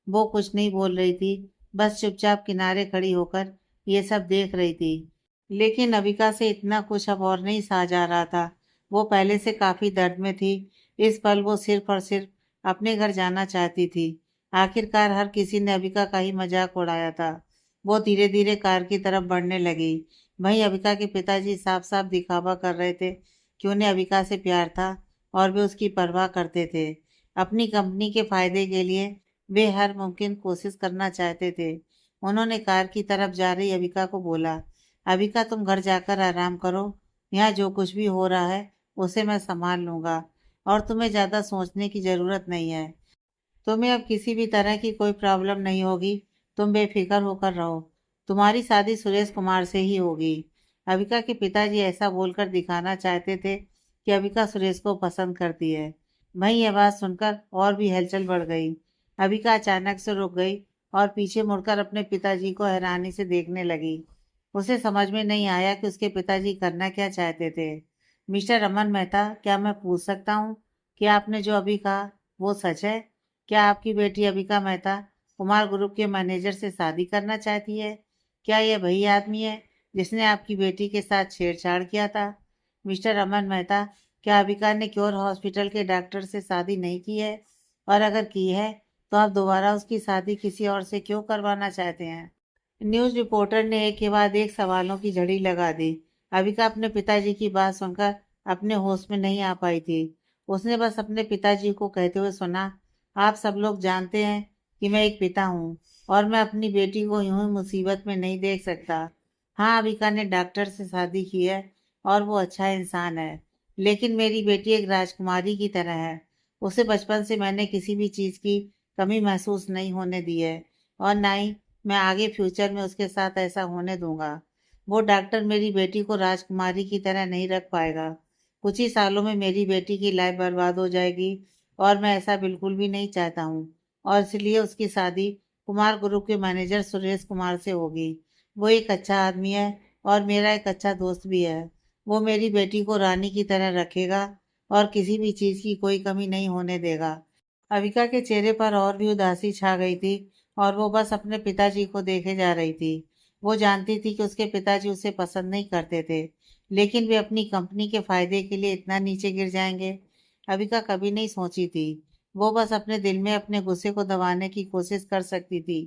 वो कुछ नहीं बोल रही थी, बस चुपचाप किनारे खड़ी होकर ये सब देख रही थी। लेकिन अबिका से इतना कुछ अब और नहीं सहा जा रहा था। वो पहले से काफी दर्द में थी। इस पल वो सिर्फ और सिर्फ अपने घर जाना चाहती थी। आखिरकार हर किसी ने अबिका का ही मजाक उड़ाया था। वो धीरे धीरे कार की तरफ बढ़ने लगी। वहीं अबिका के पिताजी साफ साफ दिखावा कर रहे थे कि उन्हें अबिका से प्यार था और वे उसकी परवाह करते थे। अपनी कंपनी के फायदे के लिए वे हर मुमकिन कोशिश करना चाहते थे। उन्होंने कार की तरफ जा रही अबिका को बोला, अबिका तुम घर जाकर आराम करो, यहाँ जो कुछ भी हो रहा है उसे मैं संभाल लूंगा और तुम्हें ज़्यादा सोचने की ज़रूरत नहीं है। तुम्हें अब किसी भी तरह की कोई प्रॉब्लम नहीं होगी तुम बेफिक्र होकर रहो, तुम्हारी शादी सुरेश कुमार से ही होगी। अविका के पिताजी ऐसा बोलकर दिखाना चाहते थे कि अविका सुरेश को पसंद करती है। वहीं यह बात सुनकर और भी हलचल बढ़ गई। अविका अचानक से रुक गई और पीछे मुड़कर अपने पिताजी को हैरानी से देखने लगी। उसे समझ में नहीं आया कि उसके पिताजी करना क्या चाहते थे। मिस्टर रमन मेहता, क्या मैं पूछ सकता हूँ कि आपने जो अभी कहा वो सच है? क्या आपकी बेटी अविका मेहता कुमार ग्रुप के मैनेजर से शादी करना चाहती है? क्या यह वही आदमी है जिसने आपकी बेटी के साथ छेड़छाड़ किया था? मिस्टर रमन मेहता, क्या अविका ने क्योर हॉस्पिटल के डॉक्टर से शादी नहीं की है? और अगर की है तो आप दोबारा उसकी शादी किसी और से क्यों करवाना चाहते हैं? न्यूज़ रिपोर्टर ने एक के बाद एक सवालों की झड़ी लगा दी। अविका अपने पिताजी की बात सुनकर अपने होश में नहीं आ पाई थी। उसने बस अपने पिताजी को कहते हुए सुना, आप सब लोग जानते हैं कि मैं एक पिता हूँ और मैं अपनी बेटी को यूं ही मुसीबत में नहीं देख सकता। हाँ, अविका ने डॉक्टर से शादी की है और वो अच्छा इंसान है, लेकिन मेरी बेटी एक राजकुमारी की तरह है। उसे बचपन से मैंने किसी भी चीज़ की कमी महसूस नहीं होने दी है और ना ही मैं आगे फ्यूचर में उसके साथ ऐसा होने दूंगा। वो डॉक्टर मेरी बेटी को राजकुमारी की तरह नहीं रख पाएगा। कुछ ही सालों में मेरी बेटी की लाइफ बर्बाद हो जाएगी और मैं ऐसा बिल्कुल भी नहीं चाहता हूँ। और इसलिए उसकी शादी कुमार ग्रुप के मैनेजर सुरेश कुमार से होगी। वो एक अच्छा आदमी है और मेरा एक अच्छा दोस्त भी है। वो मेरी बेटी को रानी की तरह रखेगा और किसी भी चीज़ की कोई कमी नहीं होने देगा। अविका के चेहरे पर और भी उदासी छा गई थी और वो बस अपने पिताजी को देखे जा रही थी। वो जानती थी कि उसके पिताजी उसे पसंद नहीं करते थे, लेकिन वे अपनी कंपनी के फायदे के लिए इतना नीचे गिर जाएंगे, अविका कभी नहीं सोची थी। वो बस अपने दिल में अपने गुस्से को दबाने की कोशिश कर सकती थी।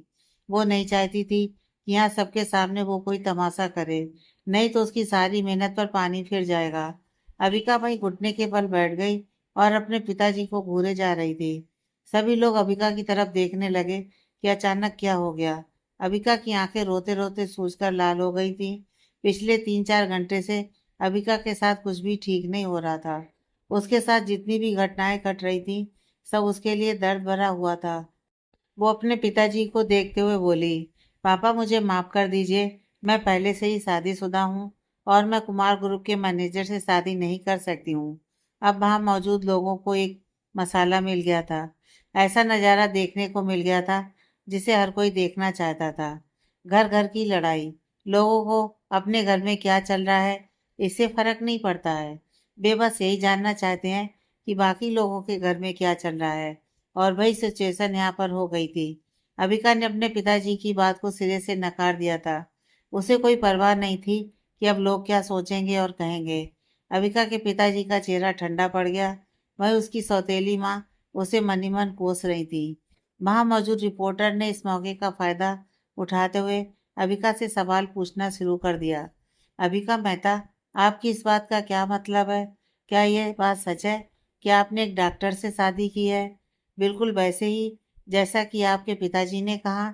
वो नहीं चाहती थी कि यहाँ सबके सामने वो कोई तमाशा करे, नहीं तो उसकी सारी मेहनत पर पानी फिर जाएगा। अविका वहीं घुटने के बल बैठ गई और अपने पिताजी को घूरे जा रही थी। सभी लोग अविका की तरफ देखने लगे कि अचानक क्या हो गया। अविका की आंखें रोते रोते सूजकर लाल हो गई थी। पिछले 3-4 घंटे से अविका के साथ कुछ भी ठीक नहीं हो रहा था। उसके साथ जितनी भी घटनाएं घट रही थी, सब उसके लिए दर्द भरा हुआ था। वो अपने पिताजी को देखते हुए बोली, पापा मुझे माफ कर दीजिए, मैं पहले से ही शादीशुदा हूँ और मैं कुमार ग्रुप के मैनेजर से शादी नहीं कर सकती हूँ। अब वहाँ मौजूद लोगों को एक मसाला मिल गया था। ऐसा नज़ारा देखने को मिल गया था जिसे हर कोई देखना चाहता था। घर घर की लड़ाई। लोगों को अपने घर में क्या चल रहा है इससे फर्क नहीं पड़ता है। वे बस यही जानना चाहते हैं कि बाकी लोगों के घर में क्या चल रहा है। और वही सिचुएशन यहाँ पर हो गई थी। अबिका ने अपने पिताजी की बात को सिरे से नकार दिया था। उसे कोई परवाह नहीं थी कि अब लोग क्या सोचेंगे और कहेंगे। अबिका के पिताजी का चेहरा ठंडा पड़ गया। वह उसकी सौतेली माँ उसे मनी मन कोस रही थी। वहां मौजूद रिपोर्टर ने इस मौके का फायदा उठाते हुए अबिका से सवाल पूछना शुरू कर दिया। अबिका मेहता, आपकी इस बात का क्या मतलब है? क्या यह बात सच है कि आपने एक डॉक्टर से शादी की है, बिल्कुल वैसे ही जैसा कि आपके पिताजी ने कहा?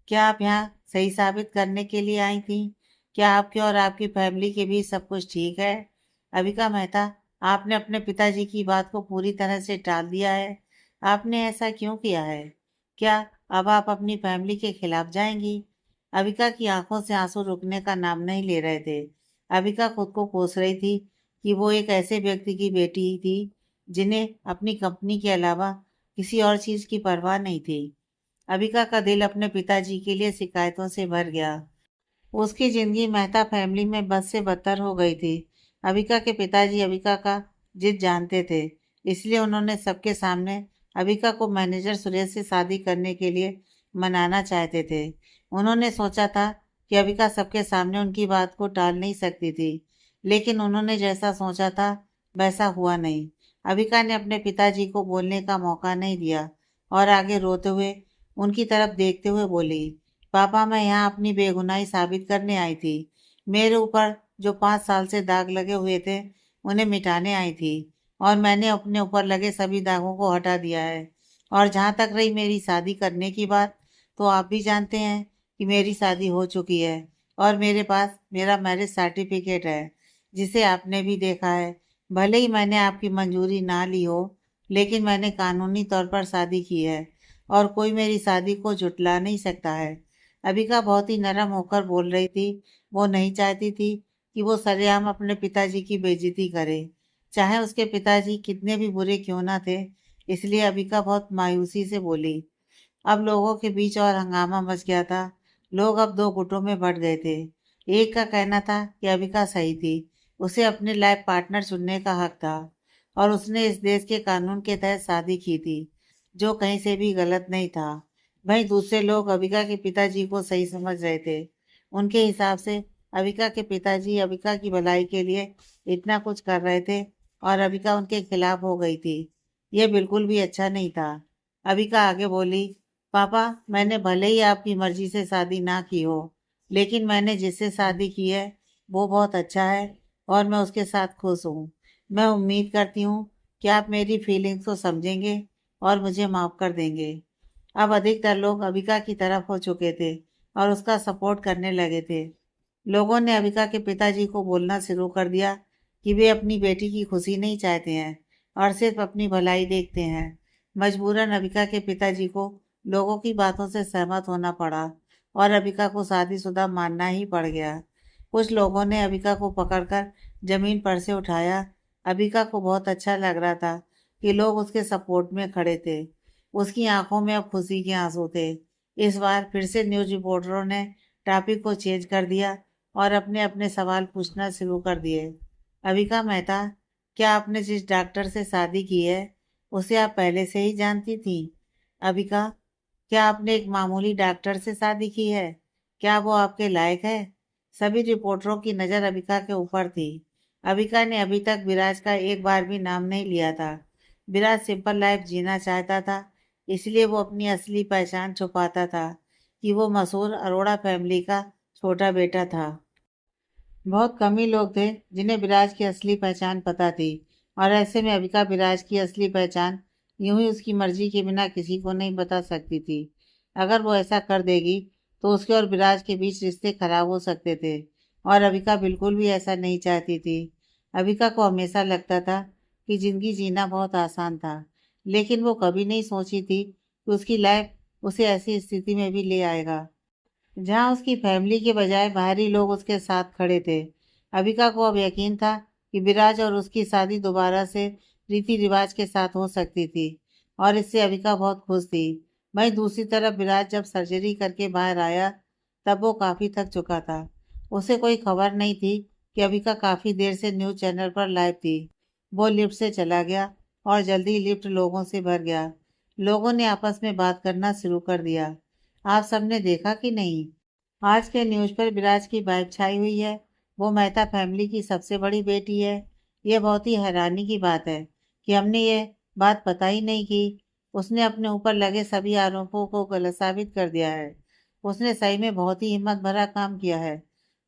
क्या आप यहाँ सही साबित करने के लिए आई थी? क्या आपके और आपकी फैमिली के बीच सब कुछ ठीक है? अविका मेहता, आपने अपने पिताजी की बात को पूरी तरह से टाल दिया है। आपने ऐसा क्यों किया है? क्या अब आप अपनी फैमिली के खिलाफ जाएंगी? अविका की आंखों से आंसू रुकने का नाम नहीं ले रहे थे। अविका खुद को कोस रही थी कि वो एक ऐसे व्यक्ति की बेटी थी जिन्हें अपनी कंपनी के अलावा किसी और चीज की परवाह नहीं थी। अविका का दिल अपने पिताजी के लिए शिकायतों से भर गया। उसकी जिंदगी मेहता फैमिली में बद से बदतर हो गई थी। अविका के पिताजी अविका का जिद जानते थे, इसलिए उन्होंने सबके सामने अविका को मैनेजर सुरेश से शादी करने के लिए मनाना चाहते थे। उन्होंने सोचा था कि अविका सबके सामने उनकी बात को टाल नहीं सकती थी, लेकिन उन्होंने जैसा सोचा था वैसा हुआ नहीं। अविका ने अपने पिताजी को बोलने का मौका नहीं दिया और आगे रोते हुए उनकी तरफ देखते हुए बोली, पापा मैं यहाँ अपनी बेगुनाही साबित करने आई थी। मेरे ऊपर जो 5 साल से दाग लगे हुए थे उन्हें मिटाने आई थी और मैंने अपने ऊपर लगे सभी दागों को हटा दिया है। और जहाँ तक रही मेरी शादी करने की बात, तो आप भी जानते हैं कि मेरी शादी हो चुकी है और मेरे पास मेरा मैरिज सर्टिफिकेट है जिसे आपने भी देखा है। भले ही मैंने आपकी मंजूरी ना ली हो, लेकिन मैंने कानूनी तौर पर शादी की है और कोई मेरी शादी को झुटला नहीं सकता है। अबिका बहुत ही नरम होकर बोल रही थी। वो नहीं चाहती थी कि वो सरेआम अपने पिताजी की बेइज्जती करे, चाहे उसके पिताजी कितने भी बुरे क्यों ना थे। इसलिए अबिका बहुत मायूसी से बोली। अब लोगों के बीच और हंगामा मच गया था। लोग अब दो गुटों में बंट गए थे। एक का कहना था कि अबिका सही थी, उसे अपने लाइफ पार्टनर चुनने का हक था और उसने इस देश के कानून के तहत शादी की थी, जो कहीं से भी गलत नहीं था। वहीं दूसरे लोग अबिका के पिताजी को सही समझ रहे थे। उनके हिसाब से अबिका के पिताजी अबिका की भलाई के लिए इतना कुछ कर रहे थे और अबिका उनके खिलाफ हो गई थी। यह बिल्कुल भी अच्छा नहीं था। अबिका आगे बोली, पापा, मैंने भले ही आपकी मर्जी से शादी ना की हो, लेकिन मैंने जिससे शादी की है वो बहुत अच्छा है और मैं उसके साथ खुश हूँ। मैं उम्मीद करती हूँ कि आप मेरी फीलिंग्स को समझेंगे और मुझे माफ कर देंगे। अब अधिकतर लोग अबिका की तरफ हो चुके थे और उसका सपोर्ट करने लगे थे। लोगों ने अबिका के पिताजी को बोलना शुरू कर दिया कि वे अपनी बेटी की खुशी नहीं चाहते हैं और सिर्फ अपनी भलाई देखते हैं। मजबूरन अबिका के पिताजी को लोगों की बातों से सहमत होना पड़ा और अबिका को शादीशुदा मानना ही पड़ गया। कुछ लोगों ने अबिका को पकड़कर जमीन पर से उठाया। अबिका को बहुत अच्छा लग रहा था कि लोग उसके सपोर्ट में खड़े थे। उसकी आंखों में अब खुशी के आंसू थे। इस बार फिर से न्यूज रिपोर्टरों ने टॉपिक को चेंज कर दिया और अपने अपने सवाल पूछना शुरू कर दिए। अबिका मेहता, क्या आपने जिस डॉक्टर से शादी की है उसे आप पहले से ही जानती थी? अबिका, क्या आपने एक मामूली डॉक्टर से शादी की है? क्या वो आपके लायक है? सभी रिपोर्टरों की नज़र अबिका के ऊपर थी। अबिका ने अभी तक विराज का एक बार भी नाम नहीं लिया था। विराज सिंपल लाइफ जीना चाहता था, इसलिए वो अपनी असली पहचान छुपाता था कि वो मशहूर अरोड़ा फैमिली का छोटा बेटा था। बहुत कम ही लोग थे जिन्हें विराज की असली पहचान पता थी और ऐसे में अबिका विराज की असली पहचान यूं ही उसकी मर्जी के बिना किसी को नहीं बता सकती थी। अगर वो ऐसा कर देगी तो उसके और विराज के बीच रिश्ते खराब हो सकते थे और अबिका बिल्कुल भी ऐसा नहीं चाहती थी। अबिका को हमेशा लगता था कि जिंदगी जीना बहुत आसान था, लेकिन वो कभी नहीं सोची थी कि उसकी लाइफ उसे ऐसी स्थिति में भी ले आएगा जहां उसकी फैमिली के बजाय बाहरी लोग उसके साथ खड़े थे। अबिका को अब यकीन था कि विराज और उसकी शादी दोबारा से रीति रिवाज के साथ हो सकती थी और इससे अबिका बहुत खुश थी। वहीं दूसरी तरफ विराज जब सर्जरी करके बाहर आया तब वो काफी थक चुका था। उसे कोई खबर नहीं थी कि अबिका काफी देर से न्यूज चैनल पर लाइव थी। वो लिफ्ट से चला गया और जल्दी लिफ्ट लोगों से भर गया। लोगों ने आपस में बात करना शुरू कर दिया। आप सबने देखा कि नहीं, आज के न्यूज पर विराज की वाइफ छाई हुई है। वो मेहता फैमिली की सबसे बड़ी बेटी है। ये बहुत ही हैरानी की बात है कि हमने ये बात पता ही नहीं की। उसने अपने ऊपर लगे सभी आरोपों को गलत साबित कर दिया है। उसने सही में बहुत ही हिम्मत भरा काम किया है।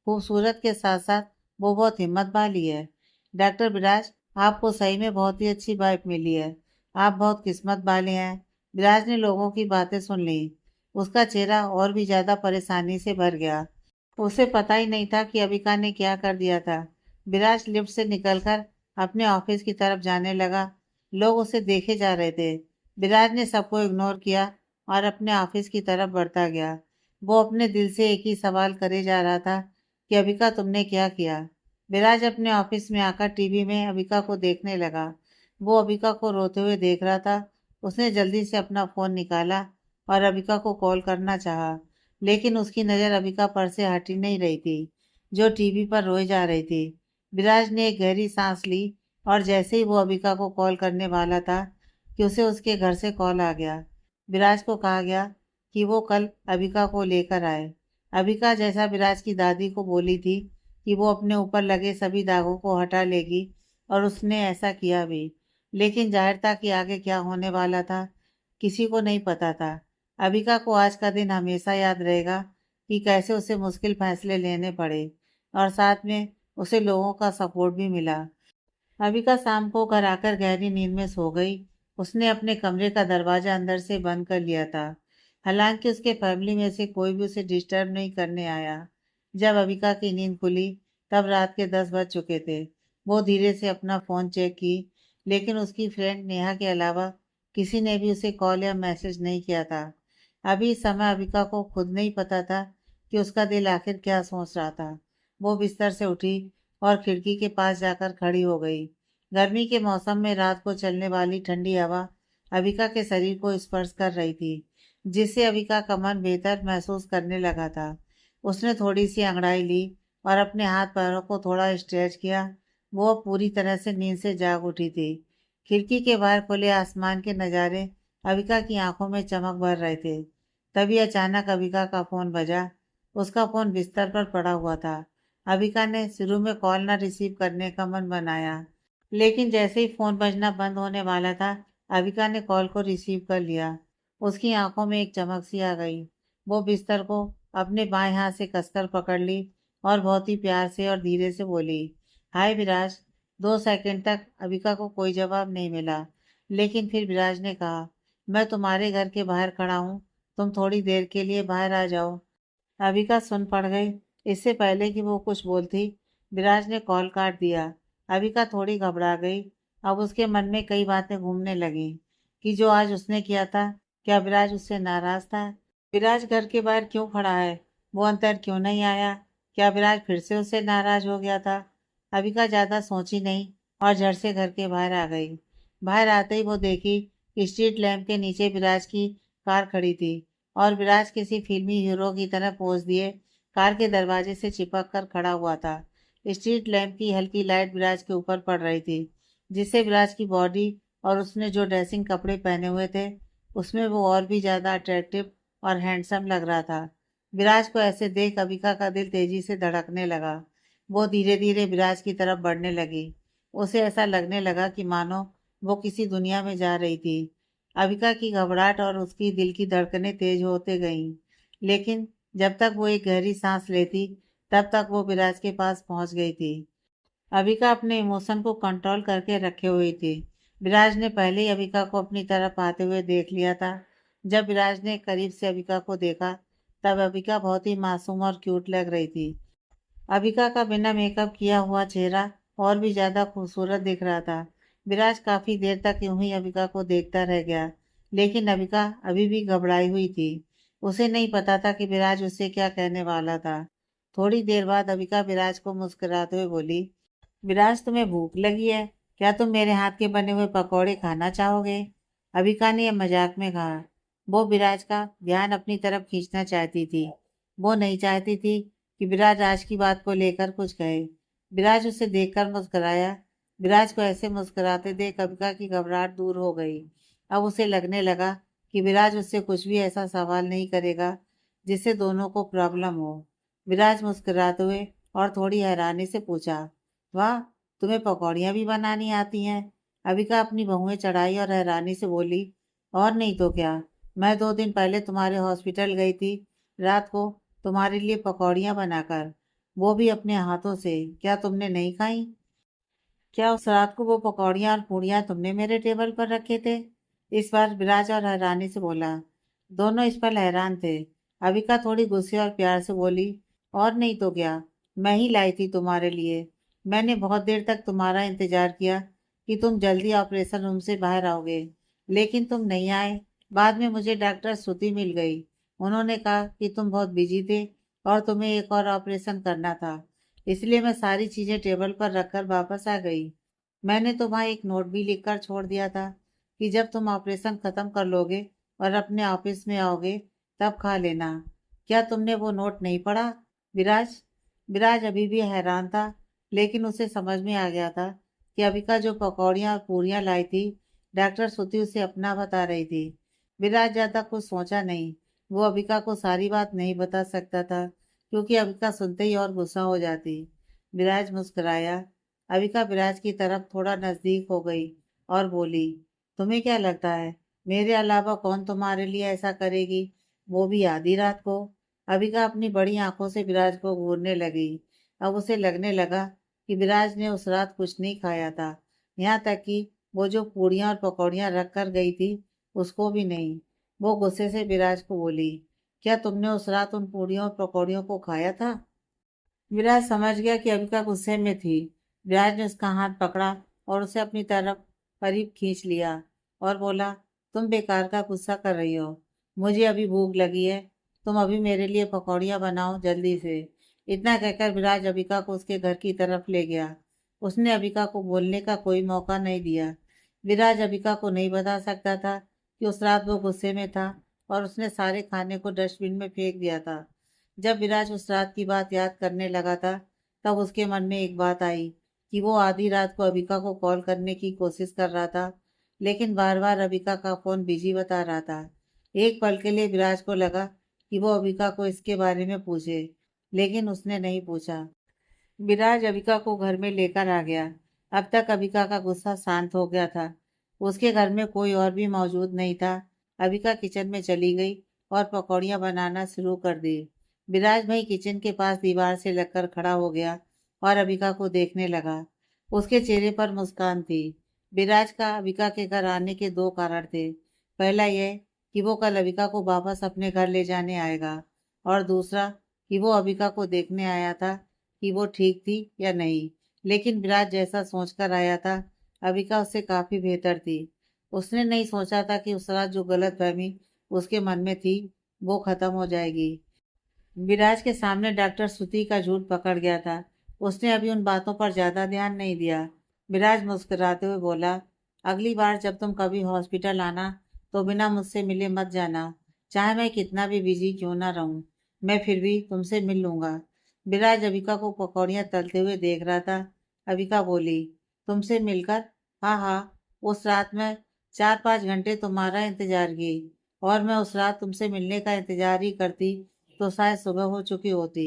खूबसूरत के साथ साथ वो बहुत हिम्मत वाली है। डॉक्टर विराज, आपको सही में बहुत ही अच्छी वाइफ मिली है। आप बहुत किस्मत वाले हैं। विराज ने लोगों की बातें सुन ली। उसका चेहरा और भी ज्यादा परेशानी से भर गया। उसे पता ही नहीं था कि अबिका ने क्या कर दिया था। विराज लिफ्ट से निकलकर अपने ऑफिस की तरफ जाने लगा। लोग उसे देखे जा रहे थे। विराज ने सबको इग्नोर किया और अपने ऑफिस की तरफ बढ़ता गया। वो अपने दिल से एक ही सवाल करे जा रहा था कि अबिका, तुमने क्या किया? विराज अपने ऑफिस में आकर टीवी में अबिका को देखने लगा। वो अबिका को रोते हुए देख रहा था। उसने जल्दी से अपना फोन निकाला और अबिका को कॉल करना चाहा, लेकिन उसकी नज़र अबिका पर से हट ही नहीं रही थी, जो टीवी पर रोई जा रही थी। विराज ने एक गहरी सांस ली और जैसे ही वो अबिका को कॉल करने वाला था कि उसे उसके घर से कॉल आ गया। विराज को कहा गया कि वो कल अबिका को लेकर आए। अबिका जैसा विराज की दादी को बोली थी कि वो अपने ऊपर लगे सभी दागों को हटा लेगी और उसने ऐसा किया भी। लेकिन जाहिर था कि आगे क्या होने वाला था किसी को नहीं पता था। अबिका को आज का दिन हमेशा याद रहेगा कि कैसे उसे मुश्किल फैसले लेने पड़े और साथ में उसे लोगों का सपोर्ट भी मिला। अबिका शाम को घर आकर गहरी नींद में सो गई। उसने अपने कमरे का दरवाजा अंदर से बंद कर लिया था। हालांकि उसके फैमिली में से कोई भी उसे डिस्टर्ब नहीं करने आया। जब अबिका की नींद खुली तब रात के 10 बज चुके थे। वो धीरे से अपना फ़ोन चेक की, लेकिन उसकी फ्रेंड नेहा के अलावा किसी ने भी उसे कॉल या मैसेज नहीं किया था। अभी इस समय अविका को खुद नहीं पता था कि उसका दिल आखिर क्या सोच रहा था। वो बिस्तर से उठी और खिड़की के पास जाकर खड़ी हो गई। गर्मी के मौसम में रात को चलने वाली ठंडी हवा अविका के शरीर को स्पर्श कर रही थी, जिससे अविका का मन बेहतर महसूस करने लगा था। उसने थोड़ी सी अंगड़ाई ली और अपने हाथ पैरों को थोड़ा स्ट्रेच किया। वो पूरी तरह से नींद से जाग उठी थी। खिड़की के बाहर खुले आसमान के नज़ारे अविका की आंखों में चमक भर रहे थे। तभी अचानक अविका का फोन बजा। उसका फोन बिस्तर पर पड़ा हुआ था। अविका ने शुरू में कॉल न रिसीव करने का मन बनाया, लेकिन जैसे ही फोन बजना बंद होने वाला था, अविका ने कॉल को रिसीव कर लिया। उसकी आंखों में एक चमक सी आ गई। वो बिस्तर को अपने बाएं हाथ से कसकर पकड़ ली और बहुत ही प्यार से और धीरे से बोली, हाय विराज। 2 सेकंड तक अविका को कोई जवाब नहीं मिला, लेकिन फिर विराज ने कहा, मैं तुम्हारे घर के बाहर खड़ा हूँ, तुम थोड़ी देर के लिए बाहर आ जाओ। अविका सुन पड़ गई। इससे पहले कि वो कुछ बोलती, विराज ने कॉल काट दिया। अविका थोड़ी घबरा गई। अब उसके मन में कई बातें घूमने लगी कि जो आज उसने किया था, क्या विराज उससे नाराज था? विराज घर के बाहर क्यों खड़ा है? वो अंदर क्यों नहीं आया? क्या विराज फिर से उससे नाराज हो गया था? अविका ज्यादा सोची नहीं और झट से घर के बाहर आ गई। बाहर आते ही वो देखी कि स्ट्रीट लैंप के नीचे विराज की कार खड़ी थी और विराज किसी फिल्मी हीरो की तरह पोज दिए कार के दरवाजे से चिपक कर खड़ा हुआ था। स्ट्रीट लैंप की हल्की लाइट विराज के ऊपर पड़ रही थी, जिससे विराज की बॉडी और उसने जो ड्रेसिंग कपड़े पहने हुए थे, उसमें वो और भी ज्यादा अट्रैक्टिव और हैंडसम लग रहा था। विराज को ऐसे देख अविका का दिल तेजी से धड़कने लगा। वो धीरे धीरे विराज की तरफ बढ़ने लगी। उसे ऐसा लगने लगा कि मानो वो किसी दुनिया में जा रही थी। अविका की घबराहट और उसकी दिल की धड़कनें तेज होते गईं, लेकिन जब तक वो एक गहरी सांस लेती, तब तक वो विराज के पास पहुंच गई थी। अविका अपने इमोशन को कंट्रोल करके रखे हुई थी। विराज ने पहले ही अविका को अपनी तरफ आते हुए देख लिया था। जब विराज ने करीब से अविका को देखा, तब अविका बहुत ही मासूम और क्यूट लग रही थी। अविका का बिना मेकअप किया हुआ चेहरा और भी ज्यादा खूबसूरत दिख रहा था। विराज काफी देर तक यूं ही अविका को देखता रह गया, लेकिन अविका अभी भी घबराई हुई थी। उसे नहीं पता था कि विराज उससे क्या कहने वाला था। थोड़ी देर बाद अविका विराज को मुस्कुराते हुए बोली, विराज तुम्हें भूख लगी है? क्या तुम मेरे हाथ के बने हुए पकौड़े खाना चाहोगे? अविका ने यह मजाक में कहा। वो विराज का ध्यान अपनी तरफ खींचना चाहती थी। वो नहीं चाहती थी कि विराज आज की बात को लेकर कुछ कहे। विराज उसे देखकर मुस्कुराया। विराज को ऐसे मुस्कुराते देख अविका की घबराहट दूर हो गई। अब उसे लगने लगा कि विराज उससे कुछ भी ऐसा सवाल नहीं करेगा जिससे दोनों को प्रॉब्लम हो। विराज मुस्कुराते हुए और थोड़ी हैरानी से पूछा, वाह, तुम्हें पकौड़ियाँ भी बनानी आती हैं? अविका अपनी बहुएं चढ़ाई और हैरानी से बोली, और नहीं तो क्या। मैं 2 दिन पहले तुम्हारे हॉस्पिटल गई थी, रात को तुम्हारे लिए पकौड़ियाँ बनाकर, वो भी अपने हाथों से। क्या तुमने नहीं खाई? क्या उस रात को वो पकौड़ियाँ और पूड़ियाँ तुमने मेरे टेबल पर रखे थे? इस बार विराज और हैरानी से बोला। दोनों इस पर हैरान थे। अविका थोड़ी गुस्से और प्यार से बोली, और नहीं तो क्या, मैं ही लाई थी तुम्हारे लिए। मैंने बहुत देर तक तुम्हारा इंतजार किया कि तुम जल्दी ऑपरेशन रूम से बाहर आओगे, लेकिन तुम नहीं आए। बाद में मुझे डॉक्टर श्रुति मिल गई। उन्होंने कहा कि तुम बहुत बिजी थे और तुम्हें एक और ऑपरेशन करना था, इसलिए मैं सारी चीजें टेबल पर रखकर वापस आ गई। मैंने तो वहाँ एक नोट भी लिखकर छोड़ दिया था कि जब तुम ऑपरेशन खत्म कर लोगे और अपने ऑफिस में आओगे, तब खा लेना। क्या तुमने वो नोट नहीं पढ़ा? विराज विराज अभी भी हैरान था, लेकिन उसे समझ में आ गया था कि अविका जो पकौड़ियाँ और पूरियाँ लाई थी, डॉक्टर श्रुति उसे अपना बता रही थी। विराज ज्यादा कुछ सोचा नहीं। वो अविका को सारी बात नहीं बता सकता था, क्योंकि अविका सुनते ही और गुस्सा हो जाती। विराज मुस्कुराया। अविका विराज की तरफ थोड़ा नजदीक हो गई और बोली, तुम्हें क्या लगता है, मेरे अलावा कौन तुम्हारे लिए ऐसा करेगी, वो भी आधी रात को? अविका अपनी बड़ी आंखों से विराज को घूरने लगी। अब उसे लगने लगा कि विराज ने उस रात कुछ नहीं खाया था, यहाँ तक कि वो जो पूड़ियाँ और पकौड़ियाँ रख कर गई थी, उसको भी नहीं। वो गुस्से से विराज को बोली, क्या तुमने उस रात उन पूड़ियों और पकौड़ियों को खाया था? विराज समझ गया कि अविका गुस्से में थी। विराज ने उसका हाथ पकड़ा और उसे अपनी तरफ करीब खींच लिया और बोला, तुम बेकार का गुस्सा कर रही हो। मुझे अभी भूख लगी है, तुम अभी मेरे लिए पकौड़ियाँ बनाओ जल्दी से। इतना कहकर विराज अबिका को उसके घर की तरफ ले गया। उसने अबिका को बोलने का कोई मौका नहीं दिया। विराज अबिका को नहीं बता सकता था कि उस रात वो गुस्से में था और उसने सारे खाने को डस्टबिन में फेंक दिया था। जब विराज उस रात की बात याद करने लगा था, तब उसके मन में एक बात आई कि वो आधी रात को अबिका को कॉल करने की कोशिश कर रहा था, लेकिन बार बार अबिका का फोन बिजी बता रहा था। एक पल के लिए विराज को लगा कि वो अबिका को इसके बारे में पूछे, लेकिन उसने नहीं पूछा। विराज अबिका को घर में लेकर आ गया। अब तक अबिका का गुस्सा शांत हो गया था। उसके घर में कोई और भी मौजूद नहीं था। अबिका किचन में चली गई और पकौड़ियाँ बनाना शुरू कर दी। विराज भाई किचन के पास दीवार से लगकर खड़ा हो गया और अबिका को देखने लगा। उसके चेहरे पर मुस्कान थी। विराज का अबिका के घर आने के दो कारण थे। पहला यह कि वो कल अबिका को वापस अपने घर ले जाने आएगा, और दूसरा कि वो अबिका को देखने आया था कि वो ठीक थी या नहीं। लेकिन विराज जैसा सोचकर आया था, अबिका उससे काफी बेहतर थी। उसने नहीं सोचा था कि उस रात जो गलतफहमी उसके मन में थी, वो खत्म हो जाएगी। विराज के सामने डॉक्टर श्रुति का झूठ पकड़ गया था। उसने अभी उन बातों पर ज्यादा ध्यान नहीं दिया। विराज मुस्कुराते हुए बोला, अगली बार जब तुम कभी हॉस्पिटल आना, तो बिना मुझसे मिले मत जाना। चाहे मैं कितना भी बिजी क्यों ना रहूं, मैं फिर भी तुमसे मिल लूंगा। विराज अबिका को पकौड़ियाँ तलते हुए देख रहा था। अबिका बोली, तुमसे मिलकर? हाँ हाँ, उस रात में 4-5 घंटे तुम्हारा इंतजार की, और मैं उस रात तुमसे मिलने का इंतजार ही करती तो शायद सुबह हो चुकी होती।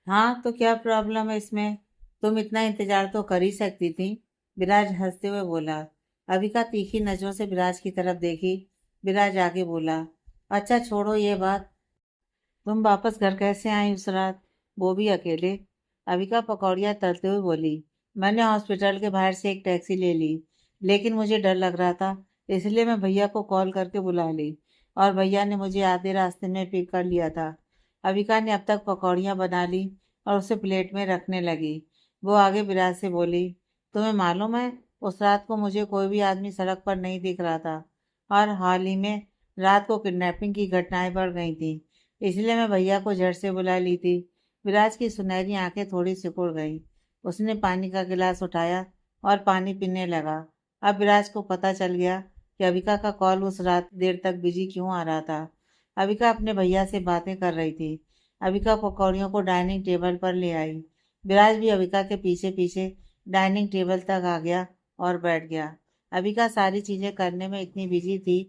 हाँ, तो क्या प्रॉब्लम है इसमें? तुम इतना इंतजार तो कर ही सकती थी। विराज हंसते हुए बोला। अबिका तीखी नजरों से विराज की तरफ देखी। विराज आगे बोला, अच्छा छोड़ो ये बात, तुम वापस घर कैसे आई उस रात, वो भी अकेले? अबिका पकौड़ियाँ तलते हुए बोली, मैंने हॉस्पिटल के बाहर से एक टैक्सी ले ली, लेकिन मुझे डर लग रहा था, इसलिए मैं भैया को कॉल करके बुला ली, और भैया ने मुझे आधे रास्ते में पिक कर लिया था। अबिका ने अब तक पकौड़ियाँ बना ली और उसे प्लेट में रखने लगी। वो आगे विराज से बोली, तुम्हें मालूम है, उस रात को मुझे कोई भी आदमी सड़क पर नहीं दिख रहा था, और हाल ही में रात को किडनैपिंग की घटनाएं बढ़ गई थी, इसलिए मैं भैया को झट से बुला ली थी। विराज की सुनहरी आंखें थोड़ी सिकुड़ गईं। उसने पानी का गिलास उठाया और पानी पीने लगा। अब विराज को पता चल गया कि अबिका का कॉल उस रात देर तक बिजी क्यों आ रहा था। अबिका अपने भैया से बातें कर रही थी। अबिका पकौड़ियों को डाइनिंग टेबल पर ले आई। विराज भी अबिका के पीछे पीछे डाइनिंग टेबल तक आ गया और बैठ गया। अबिका सारी चीजें करने में इतनी बिजी थी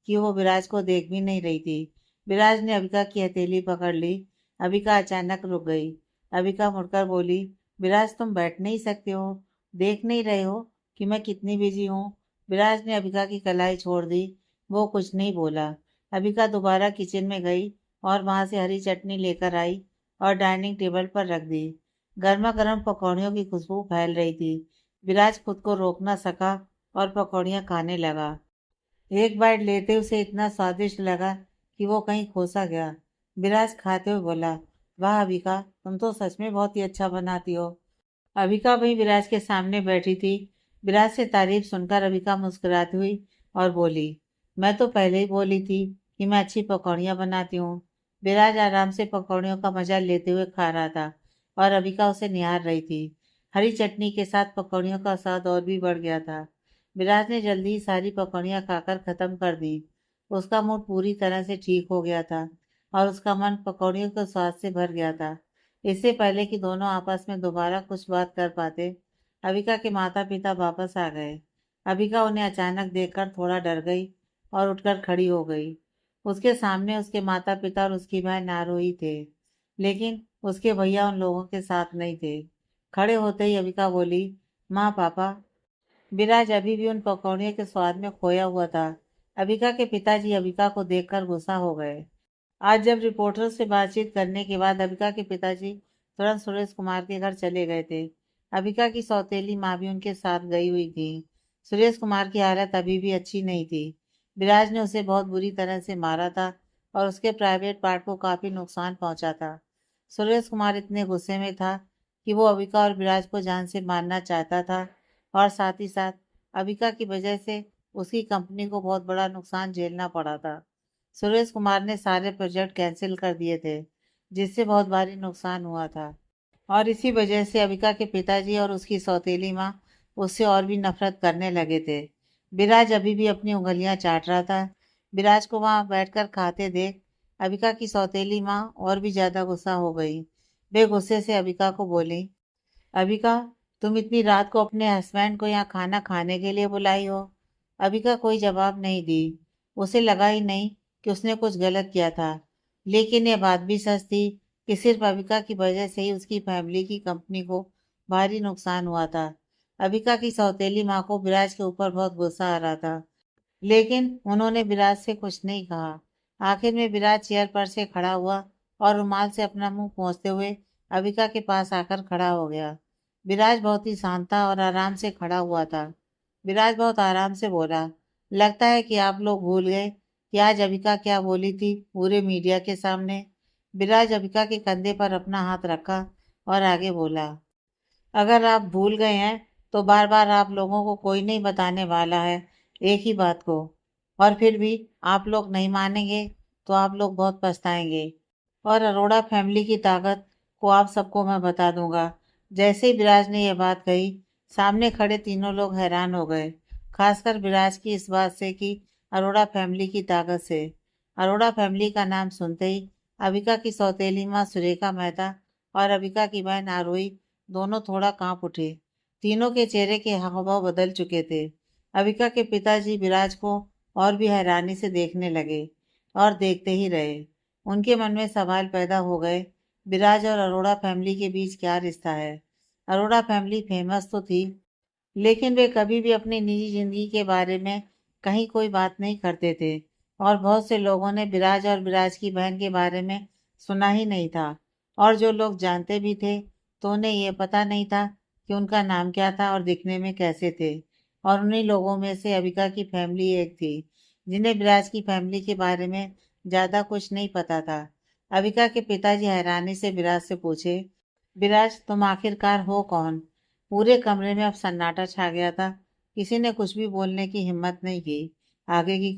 कि वो विराज को देख भी नहीं रही थी। विराज ने अबिका की हथेली पकड़ ली। अबिका अचानक रुक गई। अबिका मुड़कर बोली, विराज तुम बैठ नहीं सकते हो? देख नहीं रहे हो कि मैं कितनी बिजी हूँ? विराज ने अबिका की कलाई छोड़ दी। वो कुछ नहीं बोला। अबिका दोबारा किचन में गई और वहां से हरी चटनी लेकर आई और डाइनिंग टेबल पर रख दी। गर्मा गर्म पकौड़ियों की खुशबू फैल रही थी। विराज खुद को रोक न सका और पकौड़ियाँ खाने लगा। एक बाइट लेते उसे इतना स्वादिष्ट लगा कि वो कहीं खो सा गया। विराज खाते हुए बोला, वाह अबिका, तुम तो सच में बहुत ही अच्छा बनाती हो। अबिका भी विराज के सामने बैठी थी। विराज से तारीफ सुनकर अबिका मुस्कुराती हुई और बोली, मैं तो पहले ही बोली थी कि मैं अच्छी पकौड़ियाँ बनाती हूँ। विराज आराम से पकौड़ियों का मजा लेते हुए खा रहा था और अबिका उसे निहार रही थी। हरी चटनी के साथ पकौड़ियों का स्वाद और भी बढ़ गया था। विराज ने जल्दी ही सारी पकौड़ियाँ खाकर खत्म कर दी। उसका मूड पूरी तरह से ठीक हो गया था और उसका मन पकौड़ियों के स्वाद से भर गया था। इससे पहले कि दोनों आपस में दोबारा कुछ बात कर पाते, अबिका के माता पिता वापस आ गए। अबिका उन्हें अचानक देखकर थोड़ा डर गई और उठकर खड़ी हो गई। उसके सामने उसके माता पिता और उसकी बहन आरोही थे, लेकिन उसके भैया उन लोगों के साथ नहीं थे। खड़े होते ही अबिका बोली, माँ पापा। विराज अभी भी उन पकौड़ियों के स्वाद में खोया हुआ था। अबिका के पिताजी अबिका को देखकर गुस्सा हो गए। आज जब रिपोर्टर से बातचीत करने के बाद अबिका के पिताजी तुरंत सुरेश कुमार के घर चले गए थे। अबिका की सौतेली माँ भी उनके साथ गई हुई थी। सुरेश कुमार की हालत अभी भी अच्छी नहीं थी। विराज ने उसे बहुत बुरी तरह से मारा था और उसके प्राइवेट पार्ट को काफी नुकसान पहुंचा था। सुरेश कुमार इतने गुस्से में था कि वो अबिका और विराज को जान से मारना चाहता था, और साथ ही साथ अबिका की वजह से उसकी कंपनी को बहुत बड़ा नुकसान झेलना पड़ा था। सुरेश कुमार ने सारे प्रोजेक्ट कैंसिल कर दिए थे, जिससे बहुत भारी नुकसान हुआ था। और इसी वजह से अबिका के पिताजी और उसकी सौतेली माँ उससे और भी नफरत करने लगे थे। विराज अभी भी अपनी उंगलियां चाट रहा था। विराज को वहां बैठकर खाते देख अबिका की सौतेली माँ और भी ज्यादा गुस्सा हो गई। वे गुस्से से अबिका को बोली, अबिका, तुम इतनी रात को अपने हस्बैंड को यहाँ खाना खाने के लिए बुलाई हो? अबिका कोई जवाब नहीं दी। उसे लगा ही नहीं कि उसने कुछ गलत किया था। लेकिन यह बात भी सच थी कि सिर्फ अबिका की वजह से ही उसकी फैमिली की कंपनी को भारी नुकसान हुआ था। अबिका की सौतेली माँ को विराज के ऊपर बहुत गुस्सा आ रहा था, लेकिन उन्होंने विराज से कुछ नहीं कहा। आखिर में विराज चेयर पर से खड़ा हुआ और रुमाल से अपना मुंह पोंछते हुए अबिका के पास आकर खड़ा हो गया। विराज बहुत ही शांत था और आराम से खड़ा हुआ था। विराज बहुत आराम से बोला, लगता है कि आप लोग भूल गए कि आज अबिका क्या बोली थी पूरे मीडिया के सामने। विराज अबिका के कंधे पर अपना हाथ रखा और आगे बोला, अगर आप भूल गए हैं तो बार बार आप लोगों को कोई नहीं बताने वाला है एक ही बात को। और फिर भी आप लोग नहीं मानेंगे तो आप लोग बहुत पछताएंगे। और अरोड़ा फैमिली की ताकत को आप सबको मैं बता दूंगा। जैसे ही विराज ने यह बात कही, सामने खड़े तीनों लोग हैरान हो गए, खासकर विराज की इस बात से कि अरोड़ा फैमिली की ताकत से। अरोड़ा फैमिली का नाम सुनते ही अबिका की सौतेली माँ सुरेखा मेहता और अबिका की बहन आरोही दोनों थोड़ा कांप उठे। तीनों के चेहरे के हाव भाव बदल चुके थे। अबिका के पिताजी विराज को और भी हैरानी से देखने लगे और देखते ही रहे। उनके मन में सवाल पैदा हो गए, विराज और अरोड़ा फैमिली के बीच क्या रिश्ता है? अरोड़ा फैमिली फेमस तो थी, लेकिन वे कभी भी अपनी निजी जिंदगी के बारे में कहीं कोई बात नहीं करते थे। और बहुत से लोगों ने विराज और विराज की बहन के बारे में सुना ही नहीं था। और जो लोग जानते भी थे तो उन्हें ये पता नहीं था कि उनका नाम क्या था और दिखने में कैसे थे। और उन्हीं लोगों में से अबिका की फैमिली एक थी, जिन्हें विराज की फैमिली के बारे में ज़्यादा कुछ नहीं पता था। अबिका के पिताजी हैरानी से विराज से पूछे, विराज, तुम आखिरकार हो कौन? पूरे कमरे में अब सन्नाटा छा गया था। किसी ने कुछ भी बोलने की हिम्मत नहीं की। आगे की